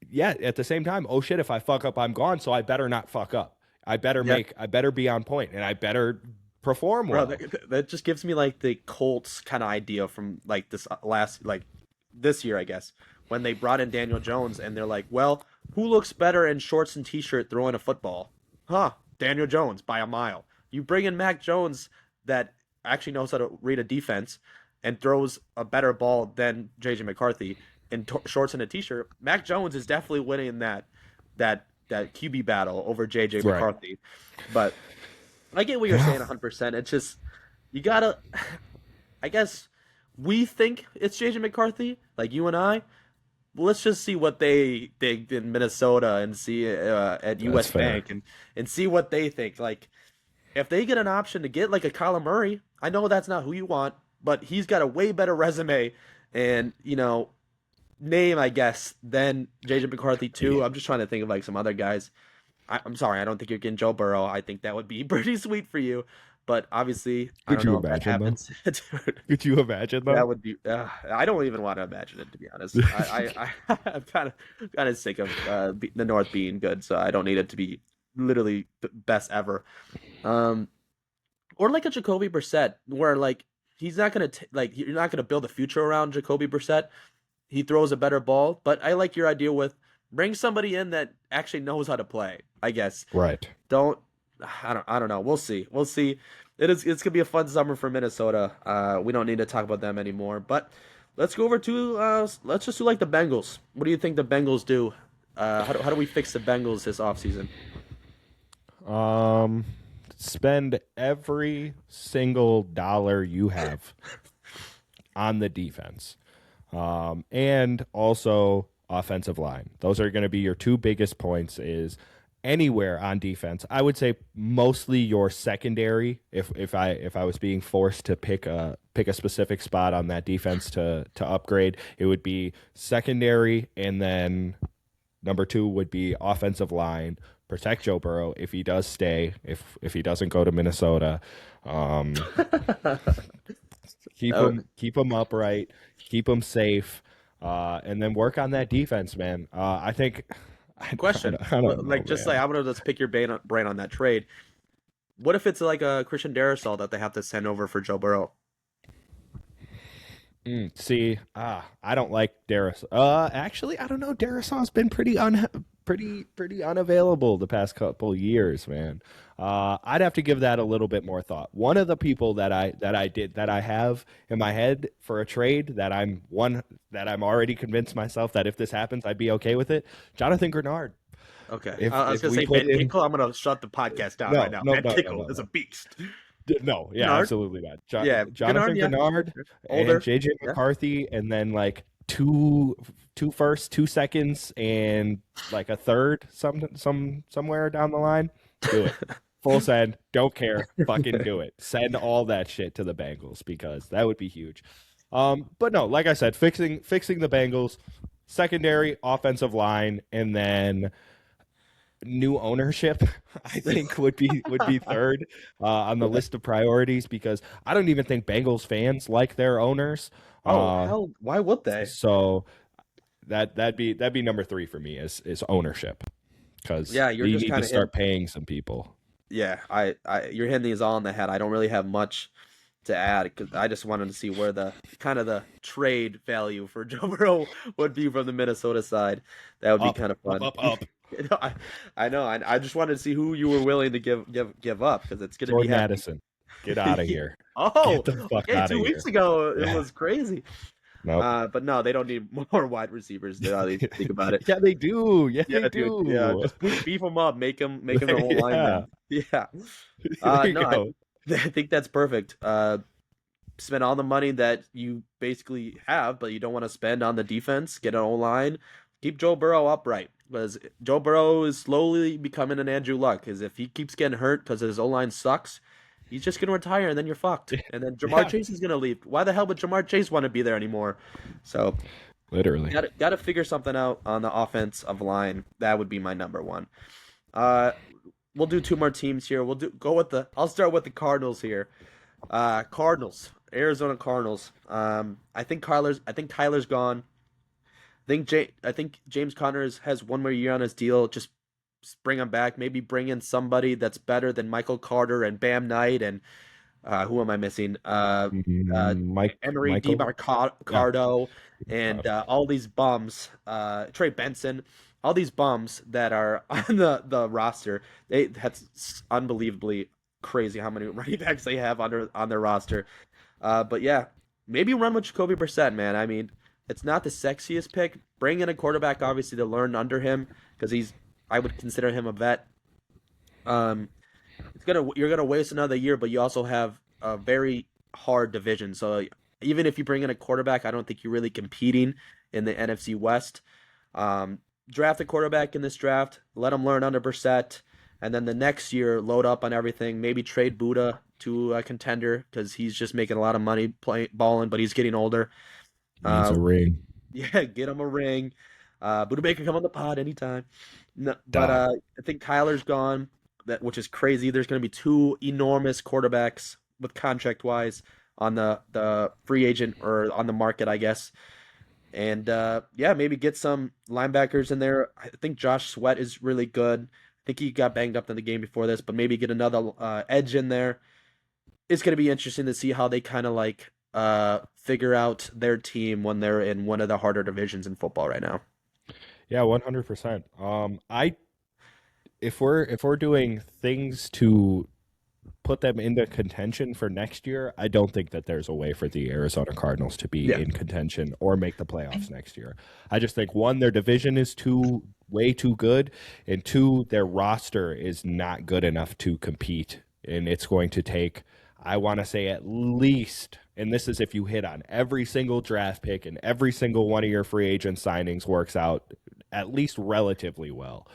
yeah, at the same time, oh shit, if I fuck up I'm gone, so I better not fuck up. I better be on point, and I better perform well. Bro, that just gives me like the Colts kind of idea from like this year, I guess, when they brought in Daniel Jones, and they're like, well, who looks better in shorts and t-shirt throwing a football? Daniel Jones by a mile. You bring in Mac Jones that actually knows how to read a defense and throws a better ball than JJ McCarthy in shorts and a t-shirt. Mac Jones is definitely winning that QB battle over JJ McCarthy. But I get what you're saying 100%. It's just, you gotta, I guess we think it's JJ McCarthy, like you and I. Let's just see what they think in Minnesota, and see at US Bank, and see what they think. Like, if they get an option to get like a Kyler Murray, I know that's not who you want, but he's got a way better resume and, name, I guess, than JJ McCarthy too. I'm just trying to think of like some other guys. I'm sorry, I don't think you're getting Joe Burrow. I think that would be pretty sweet for you, but obviously, I Could don't you know if that imagine though? happens. Dude, Could you imagine that though? would be. I don't even want to imagine it, to be honest. I'm kind of sick of the North being good, so I don't need it to be literally the best ever. Um, or like a Jacoby Brissett, where like he's not gonna like you're not gonna build a future around Jacoby Brissett. He throws a better ball, but I like your idea with bring somebody in that actually knows how to play. I guess Right. don't I don't know. We'll see. We'll see. It's gonna be a fun summer for Minnesota. We don't need to talk about them anymore. But let's go over to let's just do like the Bengals. What do you think the Bengals do? How do we fix the Bengals this offseason? Um, Spend every single dollar you have on the defense, and also offensive line. Those are going to be your two biggest points. Is anywhere on defense. I would say mostly your secondary. If I was being forced to pick a specific spot on that defense to upgrade, it would be secondary, and then number two would be offensive line. Protect Joe Burrow if he does stay, if he doesn't go to Minnesota. Um, Oh, keep him upright, keep him safe, and then work on that defense, man. I think question. I don't know, Like just like man. I'm gonna just pick your brain on that trade. What if it's like a Christian Darrisaw that they have to send over for Joe Burrow? See, I don't like Darius. Actually, I don't know. Darisaw's been pretty unavailable the past couple years, man. I'd have to give that a little bit more thought. One of the people that I have in my head for a trade that I'm already convinced myself that if this happens, I'd be okay with it. Jonathan Grenard. Okay. I was If gonna we say put Ben in Kinkle. I'm gonna shut the podcast down right no now. no Ben no no Kinkle no is a no. beast. No, yeah, Gennard? absolutely not. Yeah, Jonathan Gennard, yeah. Grenard and Older. JJ Yeah. McCarthy, and then like two firsts, 2 seconds, and like a third somewhere down the line. Do it. Full send. Don't care. Fucking do it. Send all that shit to the Bengals because that would be huge. But no, like I said, fixing the Bengals, secondary, offensive line, and then new ownership. I think would be third on the list of priorities because I don't even think Bengals fans like their owners. Oh Uh, hell, why would they? so that'd be number three for me is ownership because Yeah, you're you just need to kind of hitting. start paying some people. Yeah, you're hitting these all on the head. I don't really have much to add because I just wanted to see where the kind of the trade value for Joe Burrow would be from the Minnesota side. That would be Up, kind of up, fun. up, up. I know. I just wanted to see who you were willing to give up because it's gonna be Jordan hefty. Addison, get out of here. Oh, Get the fuck okay. out of 2 weeks here. ago it Yeah. was crazy. Nope. But no, they don't need more wide receivers. Now they think about it. Yeah, they do. Yeah, Yeah, they dude. Yeah, do. just beef them up, make them their whole Yeah. linemen. Yeah. There you No, I, go. I think that's perfect. Spend all the money that you basically have, but you don't want to spend on the defense. Get an O line. Keep Joe Burrow upright because Joe Burrow is slowly becoming an Andrew Luck. Because if he keeps getting hurt because his O line sucks, he's just gonna retire and then you're fucked. And then Jamar Yeah, Chase is gonna leave. Why the hell would Jamar Chase want to be there anymore? So literally. got to figure something out on the offensive line. That would be my number one. Uh, we'll do two more teams here. I'll start with the Cardinals here. Cardinals, Arizona Cardinals. I think Tyler's gone. I think James Connors has one more year on his deal. Just bring him back. Maybe bring in somebody that's better than Michael Carter and Bam Knight and who am I missing? Emery Michael. Yeah. DeMarcado and all these bums, Trey Benson, all these bums that are on the roster. That's unbelievably crazy how many running backs they have on their roster. But yeah, maybe run with Jacoby Brissett, man. I mean, it's not the sexiest pick. Bring in a quarterback, obviously, to learn under him because I would consider him a vet. Um, you're gonna waste another year, but you also have a very hard division. So even if you bring in a quarterback, I don't think you're really competing in the NFC West. Draft a quarterback in this draft. Let him learn under Brissett. and then the next year load up on everything. Maybe trade Buddha to a contender because he's just making a lot of money playing balling, but he's getting older. Needs a Uh, ring. yeah, get him a ring. Buddha Baker come on the pod anytime. No, but Done. I think Kyler's gone, that which is crazy. There's going to be two enormous quarterbacks with contract wise on the free agent or on the market, I guess. And yeah, maybe get some linebackers in there. I think Josh Sweat is really good. I think he got banged up in the game before this, but maybe get another edge in there. It's going to be interesting to see how they kind of like figure out their team when they're in one of the harder divisions in football right now. Yeah, 100%. I if we're doing things to put them into contention for next year, I don't think that there's a way for the Arizona Cardinals to be Yeah. in contention or make the playoffs next year. I just think one, their division is too way too good, and two, their roster is not good enough to compete. And it's going to take, I want to say at least, and this is if you hit on every single draft pick and every single one of your free agent signings works out at least relatively well.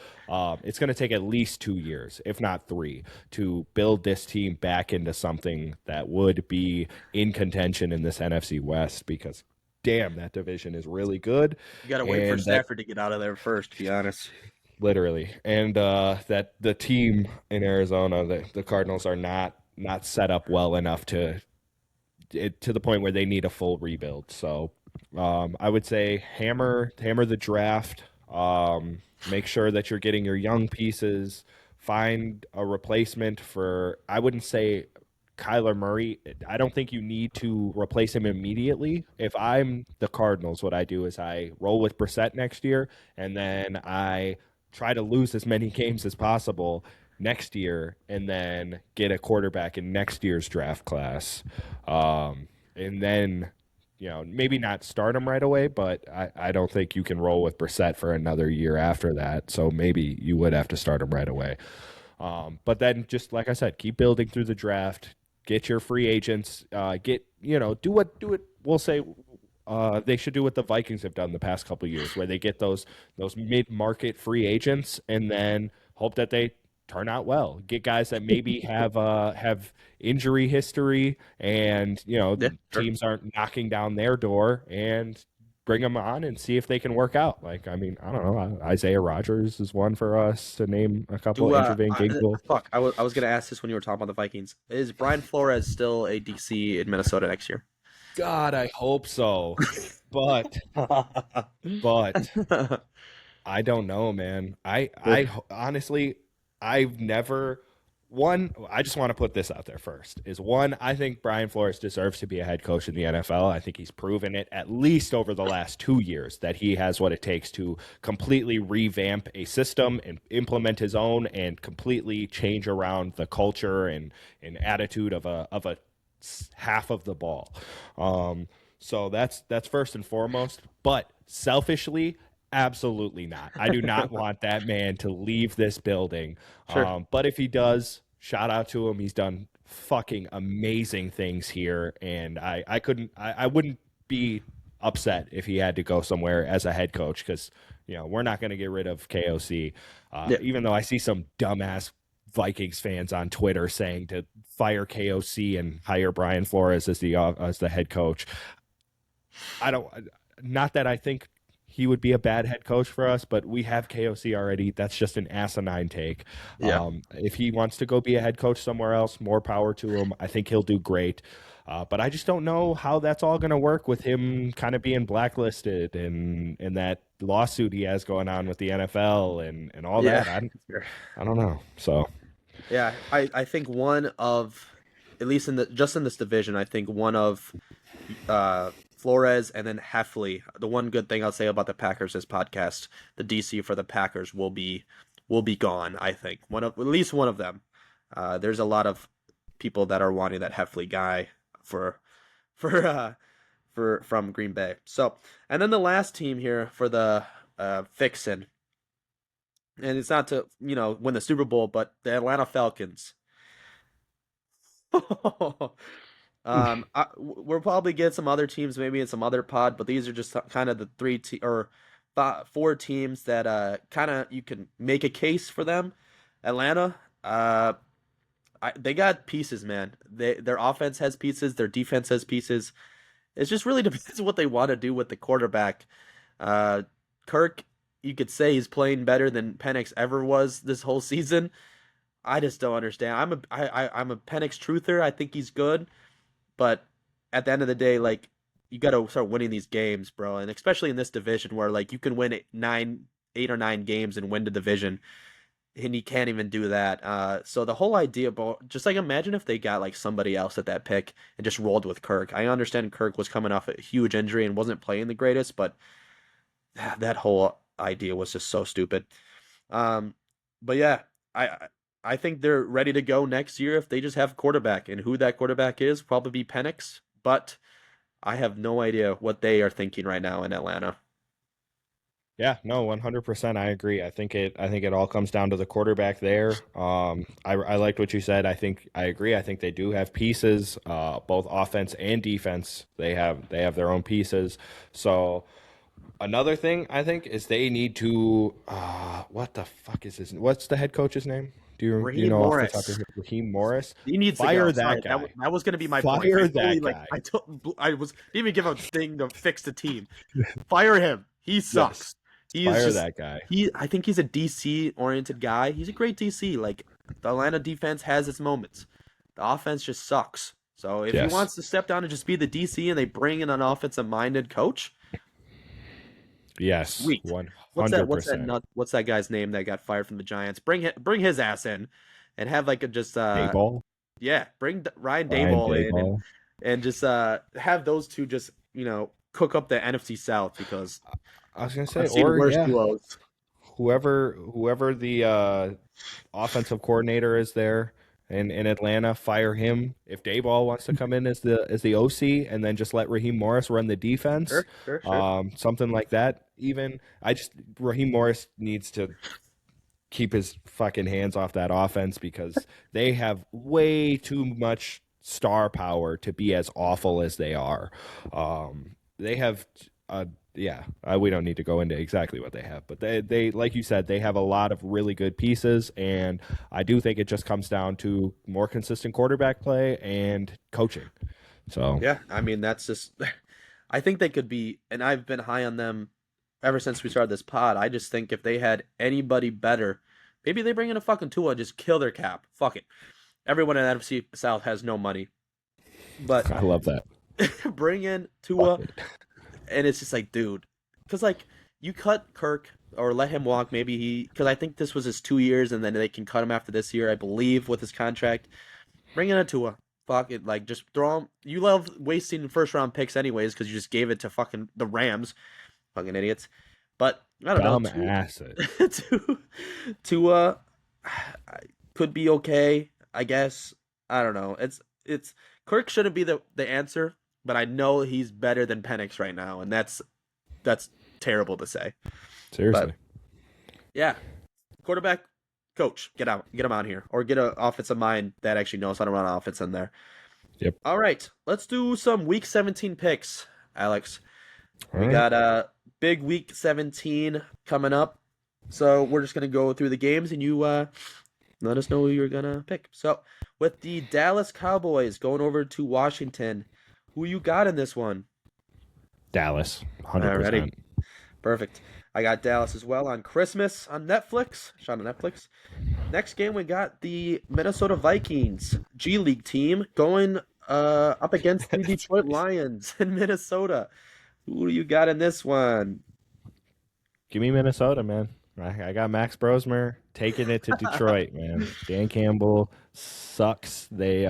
It's going to take at least 2 years, if not three, to build this team back into something that would be in contention in this NFC West because, damn, that division is really good. You got to wait for And that Stafford to get out of there first, to be honest. literally, and that the team in Arizona, the Cardinals, are not set up well enough to the point where they need a full rebuild. So I would say hammer the draft. Make sure that you're getting your young pieces. Find a replacement for. I wouldn't say Kyler Murray. I don't think you need to replace him immediately. If I'm the Cardinals, what I do is I roll with Brissett next year, and then I try to lose as many games as possible next year, and then get a quarterback in next year's draft class. And then, maybe not start him right away, but I don't think you can roll with Brissett for another year after that. So maybe you would have to start him right away. But then, just like I said, keep building through the draft. Get your free agents. Do it. We'll say they should do what the Vikings have done the past couple of years, where they get those mid-market free agents and then hope that they turn out well. Get guys that maybe have injury history, and Yeah, sure. teams aren't knocking down their door, and bring them on and see if they can work out. Like, I mean, I don't know. Isaiah Rogers is one for us to name a couple. Do Andrew Van Ginkel. fuck? I was gonna ask this when you were talking about the Vikings. Is Brian Flores still a DC in Minnesota next year? God, I hope so. But but I don't know, man. I honestly, I've never one. I just want to put this out there first. Is one, I think Brian Flores deserves to be a head coach in the NFL. I think he's proven it at least over the last 2 years that he has what it takes to completely revamp a system and implement his own and completely change around the culture and attitude of a half of the ball. So that's first and foremost. But selfishly, absolutely not. I do not want that man to leave this building. Sure. But if he does, shout out to him. He's done fucking amazing things here, and I wouldn't be upset if he had to go somewhere as a head coach because we're not going to get rid of KOC. Yeah. Even though I see some dumbass Vikings fans on Twitter saying to fire KOC and hire Brian Flores as the head coach. I don't. Not that I think he would be a bad head coach for us, but we have KOC already. That's just an asinine take. Yeah. If he wants to go be a head coach somewhere else, more power to him. I think he'll do great. But I just don't know how that's all going to work with him kind of being blacklisted and that lawsuit he has going on with the NFL and all Yeah. that. Sure. I don't know. So Yeah. I think one of, at least in this division, I think one of Flores and then Heffley. The one good thing I'll say about the Packers this podcast, the DC for the Packers will be gone. I think at least one of them. There's a lot of people that are wanting that Heffley guy for for from Green Bay. So, and then the last team here for the fixin', and it's not to win the Super Bowl, but the Atlanta Falcons. We'll probably get some other teams maybe in some other pod, but these are just kind of the four teams that kind of you can make a case for them. Atlanta, they got pieces, man. Their offense has pieces, their defense has pieces. It just really depends on what they want to do with the quarterback. Uh, Kirk, you could say he's playing better than Penix ever was this whole season. I just don't understand. I'm a Penix truther. I think he's good, but at the end of the day, like you got to start winning these games, bro. And especially in this division where like you can win 8 or 9 games and win the division, and he can't even do that. So the whole idea about just like imagine if they got like somebody else at that pick and just rolled with Kirk. I understand Kirk was coming off a huge injury and wasn't playing the greatest, but that whole idea was just so stupid. Um, but yeah, I think they're ready to go next year if they just have a quarterback, and who that quarterback is probably be Penix, but I have no idea what they are thinking right now in Atlanta. Yeah, no, 100%. I agree. I think it all comes down to the quarterback there. I liked what you said. I agree. I think they do have pieces, both offense and defense. They have their own pieces. So another thing I think is they need to what the fuck is his what's the head coach's name? Do you Raheem know off the top of your Morris. head? Raheem Morris? He needs to Fire go. that Sorry, guy. that was going to be my point. Fire that guy. I was didn't even give a thing to fix the team. Fire him. He Yes. sucks. He is Fire just that guy. I think he's a DC oriented guy. He's a great DC. Like the Atlanta defense has its moments. The offense just sucks. So if he Yes. wants to step down and just be the DC and they bring in an offensive minded coach, Yes. sweet. 100%. What's that guy's name that got fired from the Giants? Bring his ass in and have like a just Dayball. yeah, bring Ryan Ryan Daboll in Dayball. and just have those two just, cook up the NFC South because I was gonna say, I've seen or worse yeah, duos. whoever the offensive coordinator is there in Atlanta, fire him. If Dayball wants to come in as the OC, and then just let Raheem Morris run the defense, Sure. something like that. Even Raheem Morris needs to keep his fucking hands off that offense because they have way too much star power to be as awful as they are. They have, yeah, we don't need to go into exactly what they have, but they, like you said, they have a lot of really good pieces, and I do think it just comes down to more consistent quarterback play and coaching. So Yeah, I mean that's just I think they could be, and I've been high on them ever since we started this pod. I just think if they had anybody better, maybe they bring in a fucking Tua and just kill their cap. Fuck it. Everyone in NFC South has no money. But I love that. bring in Fuck Tua it. and it's just like, dude, because like you cut Kirk or let him walk. Because I think this was his 2 years, and then they can cut him after this year, I believe, with his contract. Bring in a Tua. Fuck it, like just throw him. You love wasting first round picks anyways because you just gave it to fucking the Rams, fucking idiots. But I don't know. Dumb acid. Tua could be okay, I guess. I don't know. It's Kirk shouldn't be the answer, but I know he's better than Penix right now, and that's terrible to say. Seriously. But yeah, quarterback coach, get him out here, or get an offensive mind that actually knows how to run offense in there. Yep. All right, let's do some Week 17 picks, Alex. All We right. got a big Week 17 coming up, so we're just gonna go through the games, and you let us know who you're gonna pick. So with the Dallas Cowboys going over to Washington, who you got in this one? Dallas, 100%. Alrighty. Perfect. I got Dallas as well on Christmas on Netflix. Shot on Netflix. Next game we got the Minnesota Vikings G League team going up against the Detroit Lions in Minnesota. Who do you got in this one? Give me Minnesota, man. I got Max Brosmer taking it to Detroit, man. Dan Campbell sucks. They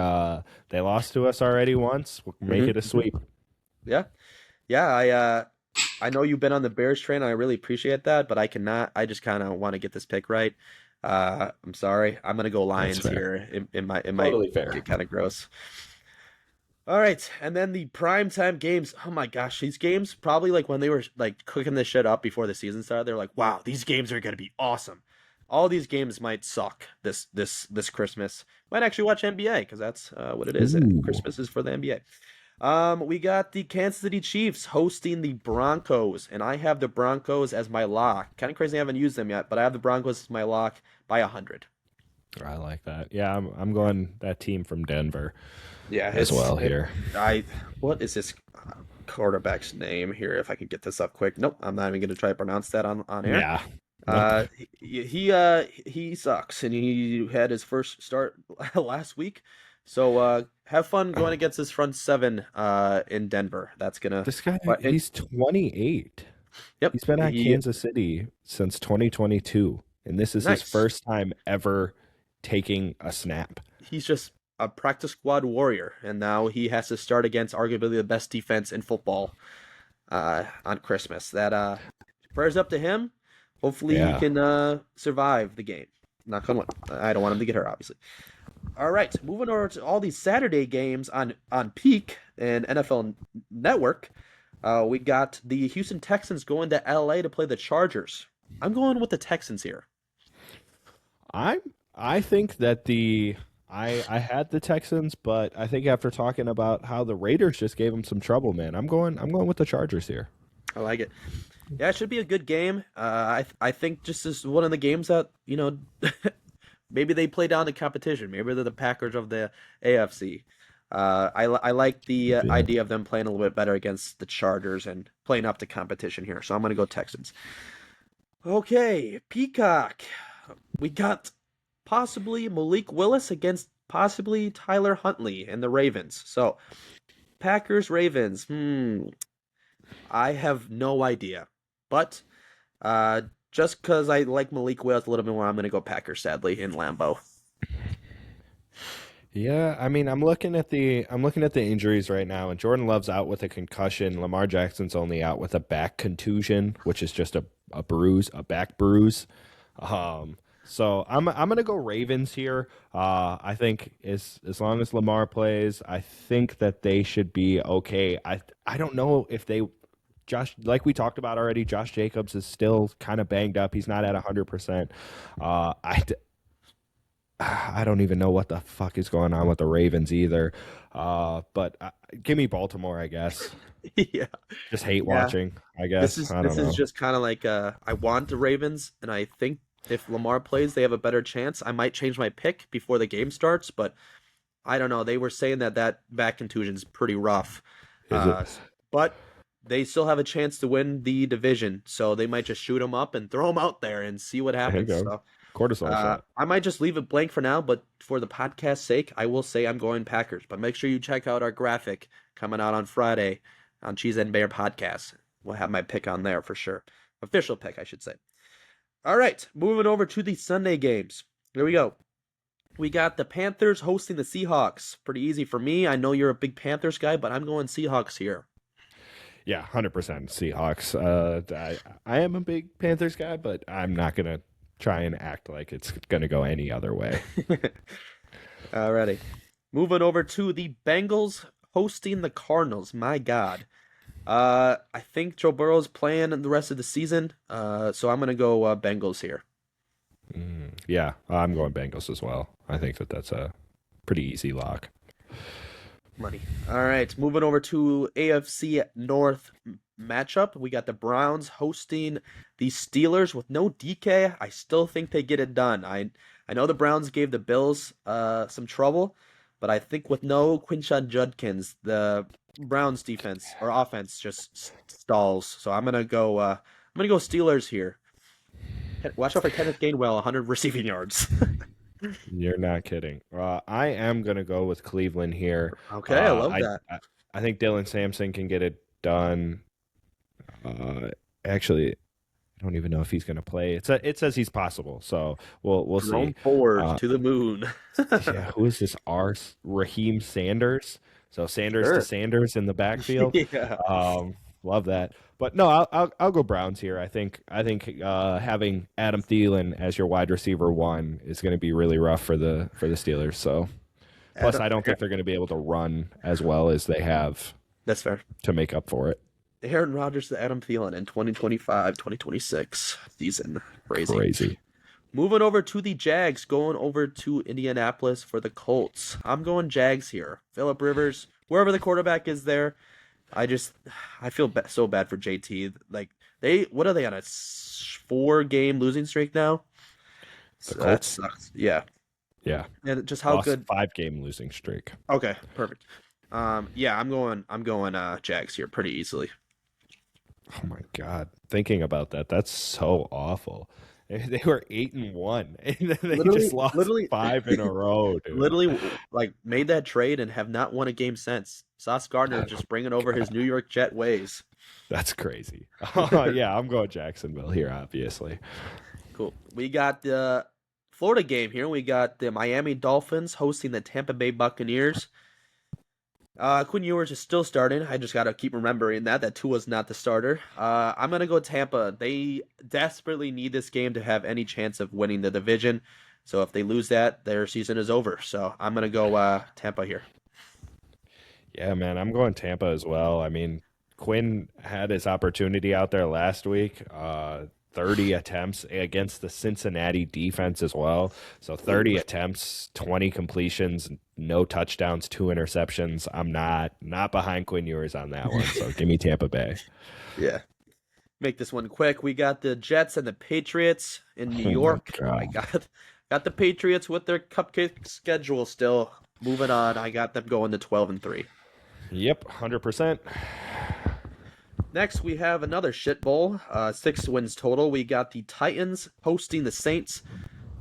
lost to us already once. We'll make it a sweep. Yeah. I know you've been on the Bears train. I really appreciate that, but I cannot. I just kind of want to get this pick right. I'm sorry. I'm gonna go Lions here. It might Totally fair. get kind of gross. All right, and then the primetime games. Oh my gosh, these games probably like when they were like cooking this shit up before the season started. They're like, wow, these games are gonna be awesome. All these games might suck this Christmas. Might actually watch NBA because that's what it is. Ooh. Christmas is for the NBA. We got the Kansas City Chiefs hosting the Broncos, and I have the Broncos as my lock. Kind of crazy I haven't used them yet, but I have the Broncos as my lock by 100. I like that. Yeah, I'm going that team from Denver Yeah, as well here. what is this quarterback's name here? If I can get this up quick. Nope, I'm not even going to try to pronounce that on air. Yeah. Nope. He sucks, and he had his first start last week. So have fun going against this front seven in Denver. That's gonna, This guy, but he's 28. yep, He's been at he Kansas City since 2022, and this is his nice. first time ever taking a snap. He's just a practice squad warrior, and now he has to start against arguably the best defense in football on Christmas. That prayers up to him. Hopefully he Yeah. can survive the game. Knock on wood. I don't want him to get hurt, obviously. All right, moving over to all these Saturday games on Peak and NFL Network. We got the Houston Texans going to LA to play the Chargers. I'm going with the Texans here. I I think that I had the Texans, but I think after talking about how the Raiders just gave them some trouble, man, I'm going with the Chargers here. I like it. Yeah, it should be a good game. I think just as one of the games that maybe they play down the competition. Maybe they're the Packers of the AFC. I like the Yeah. idea of them playing a little bit better against the Chargers and playing up to competition here. So I'm gonna go Texans. Okay, Peacock. We got possibly Malik Willis against possibly Tyler Huntley and the Ravens. So Packers Ravens. I have no idea, but just because I like Malik Willis a little bit more, I'm gonna go Packers. Sadly, in Lambeau. Yeah, I mean, I'm looking at the injuries right now, and Jordan Love's out with a concussion. Lamar Jackson's only out with a back contusion, which is just a bruise, a back bruise. So I'm gonna go Ravens here. I think as long as Lamar plays, I think that they should be okay. I don't know if they Josh, like we talked about already, Josh Jacobs is still kind of banged up. He's not at 100%. I don't even know what the fuck is going on with the Ravens either. But give me Baltimore, I guess. Yeah, Just hate yeah. watching, I This guess. is I don't this is know. just kind of like I want the Ravens, and I think if Lamar plays, they have a better chance. I might change my pick before the game starts, but I don't know. They were saying that back contusion is pretty rough, Is it? uh, but they still have a chance to win the division, so they might just shoot him up and throw him out there and see what There you happens. go. So Cortisol shot. I might just leave it blank for now, but for the podcast's sake, I will say I'm going Packers. But make sure you check out our graphic coming out on Friday on Cheese and Bear Podcast. We'll have my pick on there for sure. Official pick, I should say. All right, moving over to the Sunday games. Here we go. We got the Panthers hosting the Seahawks. Pretty easy for me. I know you're a big Panthers guy, but I'm going Seahawks here. Yeah, 100% Seahawks. I am a big Panthers guy, but I'm not gonna try and act like it's gonna go any other way. Alrighty. Moving over to the Bengals hosting the Cardinals. My God. I think Joe Burrow's playing the rest of the season. So I'm gonna go Bengals here. Yeah, I'm going Bengals as well. I think that that's a pretty easy lock. Money. All right, moving over to AFC North matchup. We got the Browns hosting the Steelers with no DK. I still think they get it done. I know the Browns gave the Bills some trouble, but I think with no Quinshon Judkins, the Browns defense or offense just stalls. So I'm gonna go Steelers here. Watch out for Kenneth Gainwell, 100 receiving yards. You're not kidding. I am gonna go with Cleveland here. Okay, I love I, that. I I think Dylan Sampson can get it done. Uh, Actually, I don't even know if he's gonna play. It says he's possible, so we'll Jerome see. Ford Uh, to the moon. yeah, who is this? Raheem Sanders. So Sanders to Sure. Sanders in the backfield. Yeah. Um, Love that. But no, I'll go Browns here. I think having Adam Thielen as your wide receiver one is going to be really rough for the Steelers. So plus, Adam, I don't think they're going to be able to run as well as they have that's fair. to make up for it. Aaron Rodgers to Adam Thielen in 2025, 2026 season. Crazy. Crazy. Moving over to the Jags, going over to Indianapolis for the Colts. I'm going Jags here. Philip Rivers, wherever the quarterback is there. I just, I feel so bad for JT. Like what are they on a 4-game losing streak now? The So that Colts. sucks. Yeah. Yeah, and just how lost good. 5 game losing streak. Okay, perfect. Yeah, I'm going Jags here pretty easily. Oh my god, thinking about that, that's so awful. They were 8-1, and then they just lost Literally, 5 in a row, dude. literally, like made that trade and have not won a game since. Sauce Gardner just bringing over his New York Jet ways. That's crazy. Yeah, I'm going Jacksonville here, obviously. Cool. We got the Florida game here. We got the Miami Dolphins hosting the Tampa Bay Buccaneers. Quinn Ewers is still starting. I just gotta keep remembering that Tua's not the starter. I'm gonna go Tampa. They desperately need this game to have any chance of winning the division. So if they lose that, their season is over. So I'm gonna go Tampa here. Yeah, man, I'm going Tampa as well. I mean, Quinn had his opportunity out there last week. 30 attempts against the Cincinnati defense as well. So 30 attempts, 20 completions, no touchdowns, 2 interceptions. I'm not behind Quinn Ewers on that one. So give me Tampa Bay. Yeah. Make this one quick. We got the Jets and the Patriots in New Oh my York. I god. got the Patriots with their cupcake schedule still moving on. I got them going to 12-3. Yep, 100%. Next, we have another shit bowl. 6 wins total. We got the Titans hosting the Saints.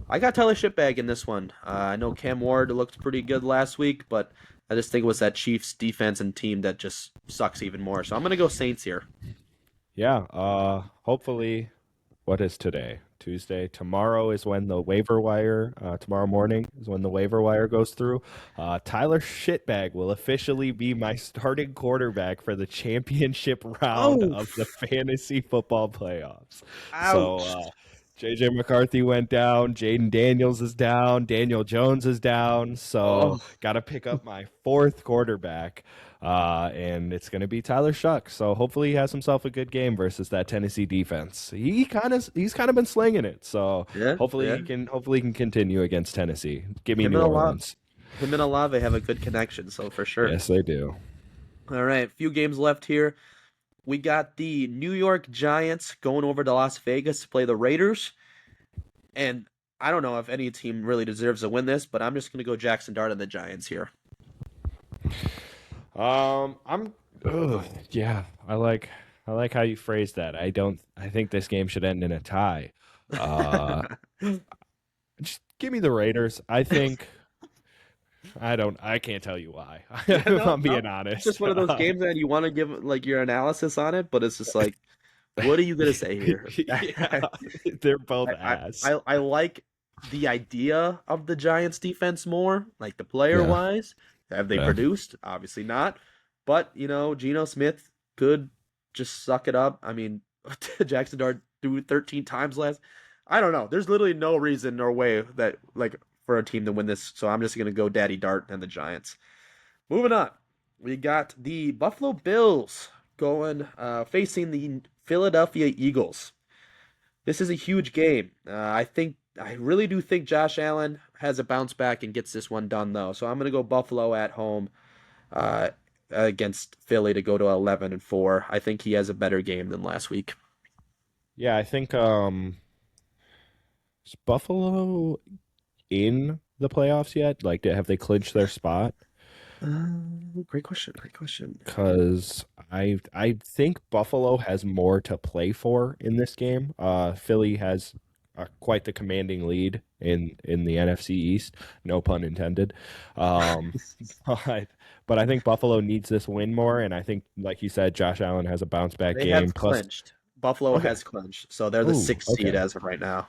I got Tyler Shipbag in this one. I know Cam Ward looked pretty good last week, but I just think it was that Chiefs defense and team that just sucks even more. So I'm gonna go Saints here. Yeah, hopefully what is today? Tuesday. Tomorrow is when the waiver wire, tomorrow morning is when the waiver wire goes through. Tyler Shitbag will officially be my starting quarterback for the championship round Oh, of the fantasy football playoffs. So, ouch! JJ McCarthy went down, Jaden Daniels is down, Daniel Jones is down. So, Oh, got to pick up my fourth quarterback. And it's going to be Tyler Shuck. So hopefully he has himself a good game versus that Tennessee defense. He's kind of been slinging it. So yeah, yeah. hopefully he can continue against Tennessee. Give me Him New and Olave, Orleans. him and Olave have a good connection, so for sure. Yes, they do. All right, a few games left here. We got the New York Giants going over to Las Vegas to play the Raiders. And I don't know if any team really deserves to win this, but I'm just going to go Jackson Dart and the Giants here. I'm yeah, I like how you phrased that. I think this game should end in a tie. Uh just give me the Raiders. I can't tell you why. Yeah, If no, I'm no. being It's just honest. one of those games that you want to give like your analysis on it, but it's just like, what are you gonna say here? Yeah, they're both I, ass. I like the idea of the Giants defense more, like the player Yeah, wise. Have they yeah. produced? Obviously not. But Geno Smith could just suck it up. I mean, Jackson Dart threw it 13 times last. I don't know. There's literally no reason or way that like for a team to win this. So I'm just gonna go Daddy Dart and the Giants. Moving on, we got the Buffalo Bills going facing the Philadelphia Eagles. This is a huge game. I really do think Josh Allen has a bounce back and gets this one done though. So I'm gonna go Buffalo at home uh, against Philly to go to 11-4. I think he has a better game than last week. Yeah, I think is Buffalo in the playoffs yet? Like, have they clinched their spot? Great question. Great question. Because I think Buffalo has more to play for in this game. Philly has quite the commanding lead in the NFC East, no pun intended. Um, but but I think Buffalo needs this win more, and I think, like you said, Josh Allen has a bounce back They game. have Plus, clinched. Buffalo okay, has clinched, so they're the ooh, sixth seed okay. as of right now.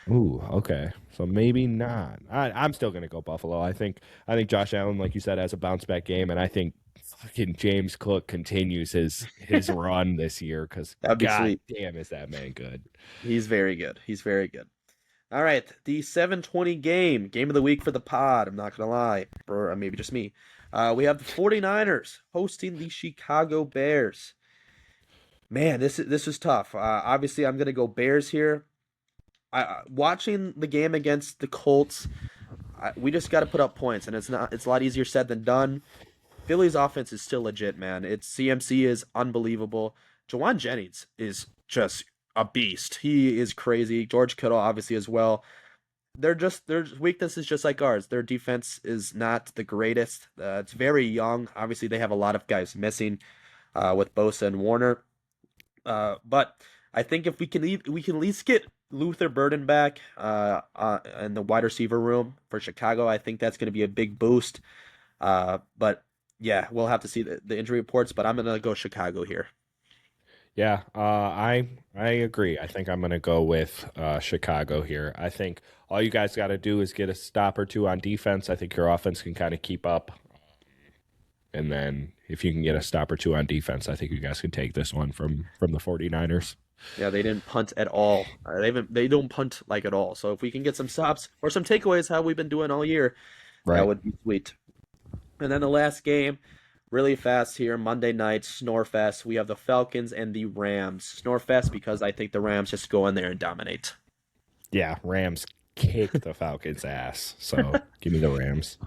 Ooh, okay. So maybe not. I'm still gonna go Buffalo. I think Josh Allen, like you said, has a bounce back game, and I think fucking James Cook continues his run this year because That'd be god sweet. damn is that man good. He's very good. He's very good. All right, the 7:20 game of the week for the pod. I'm not gonna lie, or maybe just me. We have the 49ers hosting the Chicago Bears. Man, this is tough. Obviously, I'm gonna go Bears here. Watching the game against the Colts, we just got to put up points, and it's a lot easier said than done. Philly's offense is still legit, man. Its CMC is unbelievable. Jawan Jennings is just a beast. He is crazy. George Kittle, obviously, as well. their weakness is just like ours. Their defense is not the greatest. It's very young. Obviously, they have a lot of guys missing with Bosa and Warner. But I think if we can at least get Luther Burden back in the wide receiver room for Chicago, I think that's going to be a big boost. But yeah, we'll have to see the injury reports. But I'm gonna go Chicago here. Yeah, I agree. I think I'm gonna go with Chicago here. I think all you guys got to do is get a stop or two on defense. I think your offense can kind of keep up, and then if you can get a stop or two on defense, I think you guys can take this one from the 49ers. Yeah, they didn't punt at all. They don't punt like at all. So if we can get some stops or some takeaways, how we've been doing all year, that Right. would be sweet. And then the last game, really fast here, Monday night, Snorefest. We have the Falcons and the Rams. Snorefest because I think the Rams just go in there and dominate. Yeah, Rams kick the Falcons' ass. So give me the Rams.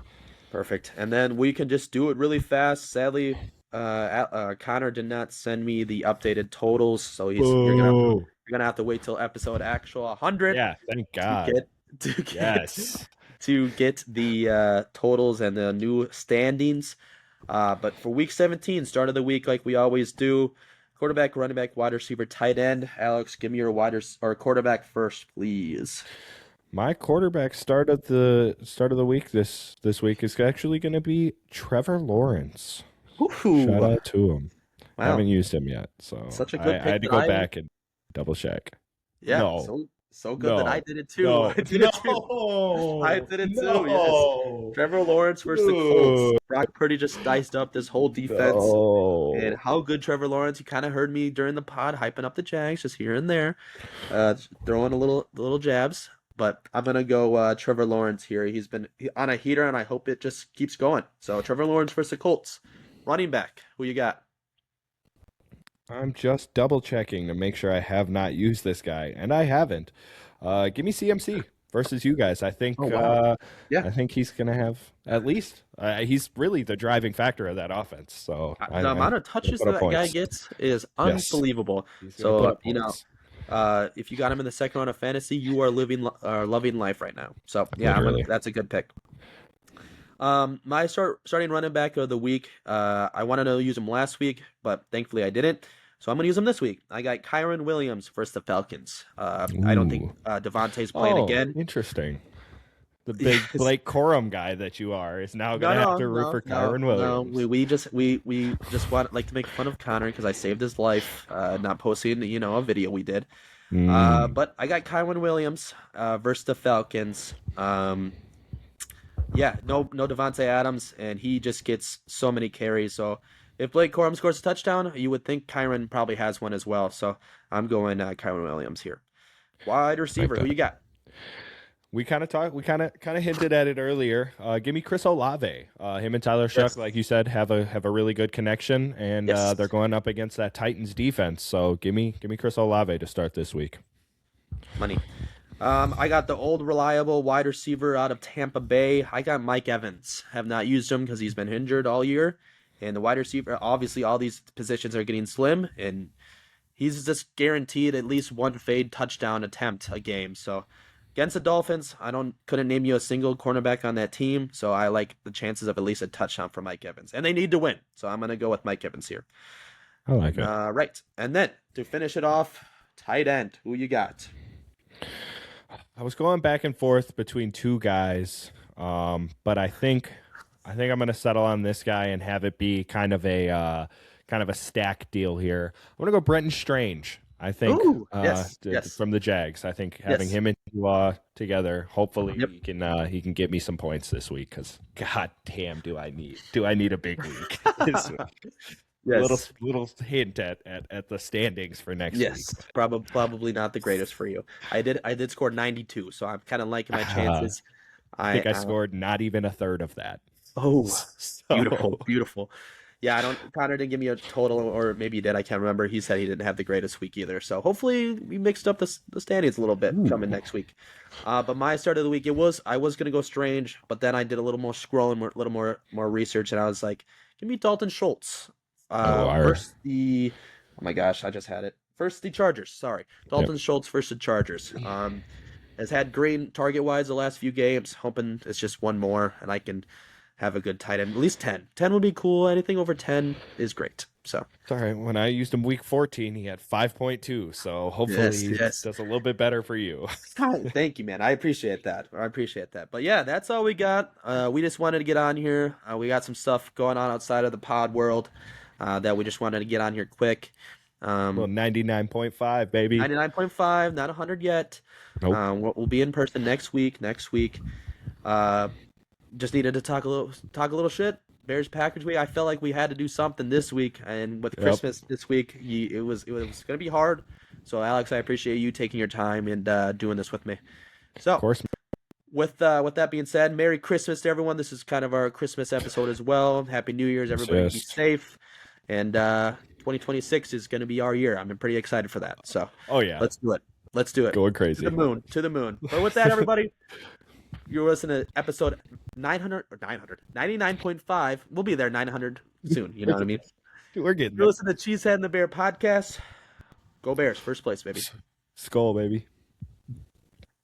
Perfect. And then we can just do it really fast. Sadly, Connor did not send me the updated totals, so Boo. you're gonna have to wait till episode actual 100 Yeah, thank to God. get Yes. to get the totals and the new standings. But for week 17, start of the week, like we always do, quarterback, running back, wide receiver, tight end. Alex, give me your or quarterback first, please. My quarterback start of the week this week is actually going to be Trevor Lawrence. Shout Ooh, out to him. wow, Haven't used him yet, so such a I, good I pick had to that go I back and double check. yeah, No, so good that I no, did it too. no, I did it too. I no, did it too. Yes, no, Trevor Lawrence versus the Colts. Brock Purdy just diced up this whole defense. And no. how good Trevor Lawrence, you kind of heard me during the pod hyping up the Jags just here and there, throwing little jabs. But I'm gonna go Trevor Lawrence here. He's been on a heater, and I hope it just keeps going. So Trevor Lawrence versus the Colts, running back. Who you got? I'm just double checking to make sure I have not used this guy, and I haven't. Give me CMC versus you guys. Oh wow, yeah. I think he's gonna have at least. He's really the driving factor of that offense. So The I amount of gonna touches put up that guy points. gets is Yes, unbelievable. he's gonna put So up points. if you got him in the second round of fantasy, you are loving life right now. So yeah, Literally. that's a good pick. My starting running back of the week. I wanted to use him last week, but thankfully I didn't. So I'm gonna use him this week. I got Kyron Williams versus the Falcons. I don't think Ooh. Devontae's playing Oh, again. interesting. The big Yes. Blake Corum guy that you are is now No, gonna have no, to root no, for no, Kyron no. Williams. We just want like to make fun of Connor because I saved his life, not posting a video we did. Mm. But I got Kyron Williams versus the Falcons. Yeah, no Devontae Adams, and he just gets so many carries. So if Blake Corum scores a touchdown, you would think Kyron probably has one as well. So I'm going Kyron Williams here. Wide Like receiver, who that. you got? We kind of hinted at it earlier. Give me Chris Olave. Him and Tyler Shuck, Yes. like you said, have a really good connection, and Yes. they're going up against that Titans defense. So give me Chris Olave to start this week. Money. I got the old reliable wide receiver out of Tampa Bay. I got Mike Evans. Have not used him because he's been injured all year. And the wide receiver, obviously, all these positions are getting slim, and he's just guaranteed at least one fade touchdown attempt a game. So against the Dolphins, couldn't name you a single cornerback on that team. So I like the chances of at least a touchdown for Mike Evans, and they need to win. So I'm gonna go with Mike Evans here. I like it. Right, and then to finish it off, tight end. Who you got? I was going back and forth between two guys, but I think I'm gonna settle on this guy and have it be kind of a stack deal here. I'm gonna go Brenton Strange. I think Ooh, yes, yes, from the Jags. I think having yes. him and together, hopefully Yep. he can get me some points this week. Because god damn, do I need a big week this week? Yes. Little hint at the standings for next Yes, week. probably not the greatest for you. I did score 92, so I'm kind of liking my Uh, chances. I think I I scored not even a third of that. oh, beautiful, So beautiful. Yeah, I don't. Connor didn't give me a total, or maybe he did. I can't remember. He said he didn't have the greatest week either. So hopefully we mixed up the standings a little bit coming ooh. next week. But my start of the week, I was gonna go Strange, but then I did a little more scrolling, a little more research, and I was like, give me Dalton Schultz. Oh, our First oh my gosh, I just had it. First the Chargers. Sorry, yep. Dalton Schultz versus the Chargers. has had great target wise the last few games. Hoping it's just one more and I can have a good tight end. At least 10. 10 would be cool. Anything over 10 is great. So It's all right. When I used him week 14, he had 5.2. So hopefully he does a little bit better for you. Thank you, man. I appreciate that. But yeah, that's all we got. We just wanted to get on here. We got some stuff going on outside of the pod world that we just wanted to get on here quick. Well, 99.5, baby. 99.5, not 100 yet. Nope. We'll be in person next week. Just needed to talk a little shit. Bears Packers week. I felt like we had to do something this week, and with Christmas this week, it was gonna be hard. So Alex, I appreciate you taking your time and doing this with me. So Of course. with that being said, Merry Christmas to everyone. This is kind of our Christmas episode as well. Happy New Year's, everybody. Be safe, and 2026 is going to be our year. I'm pretty excited for that. So oh yeah, let's do it. Going crazy. To the moon. But with that, everybody. You're listening to episode 99.5. We'll be there 900 soon. You know what I mean? We're getting You're listening to Cheesehead and the Bear podcast. Go Bears. First place, baby. Skull, baby.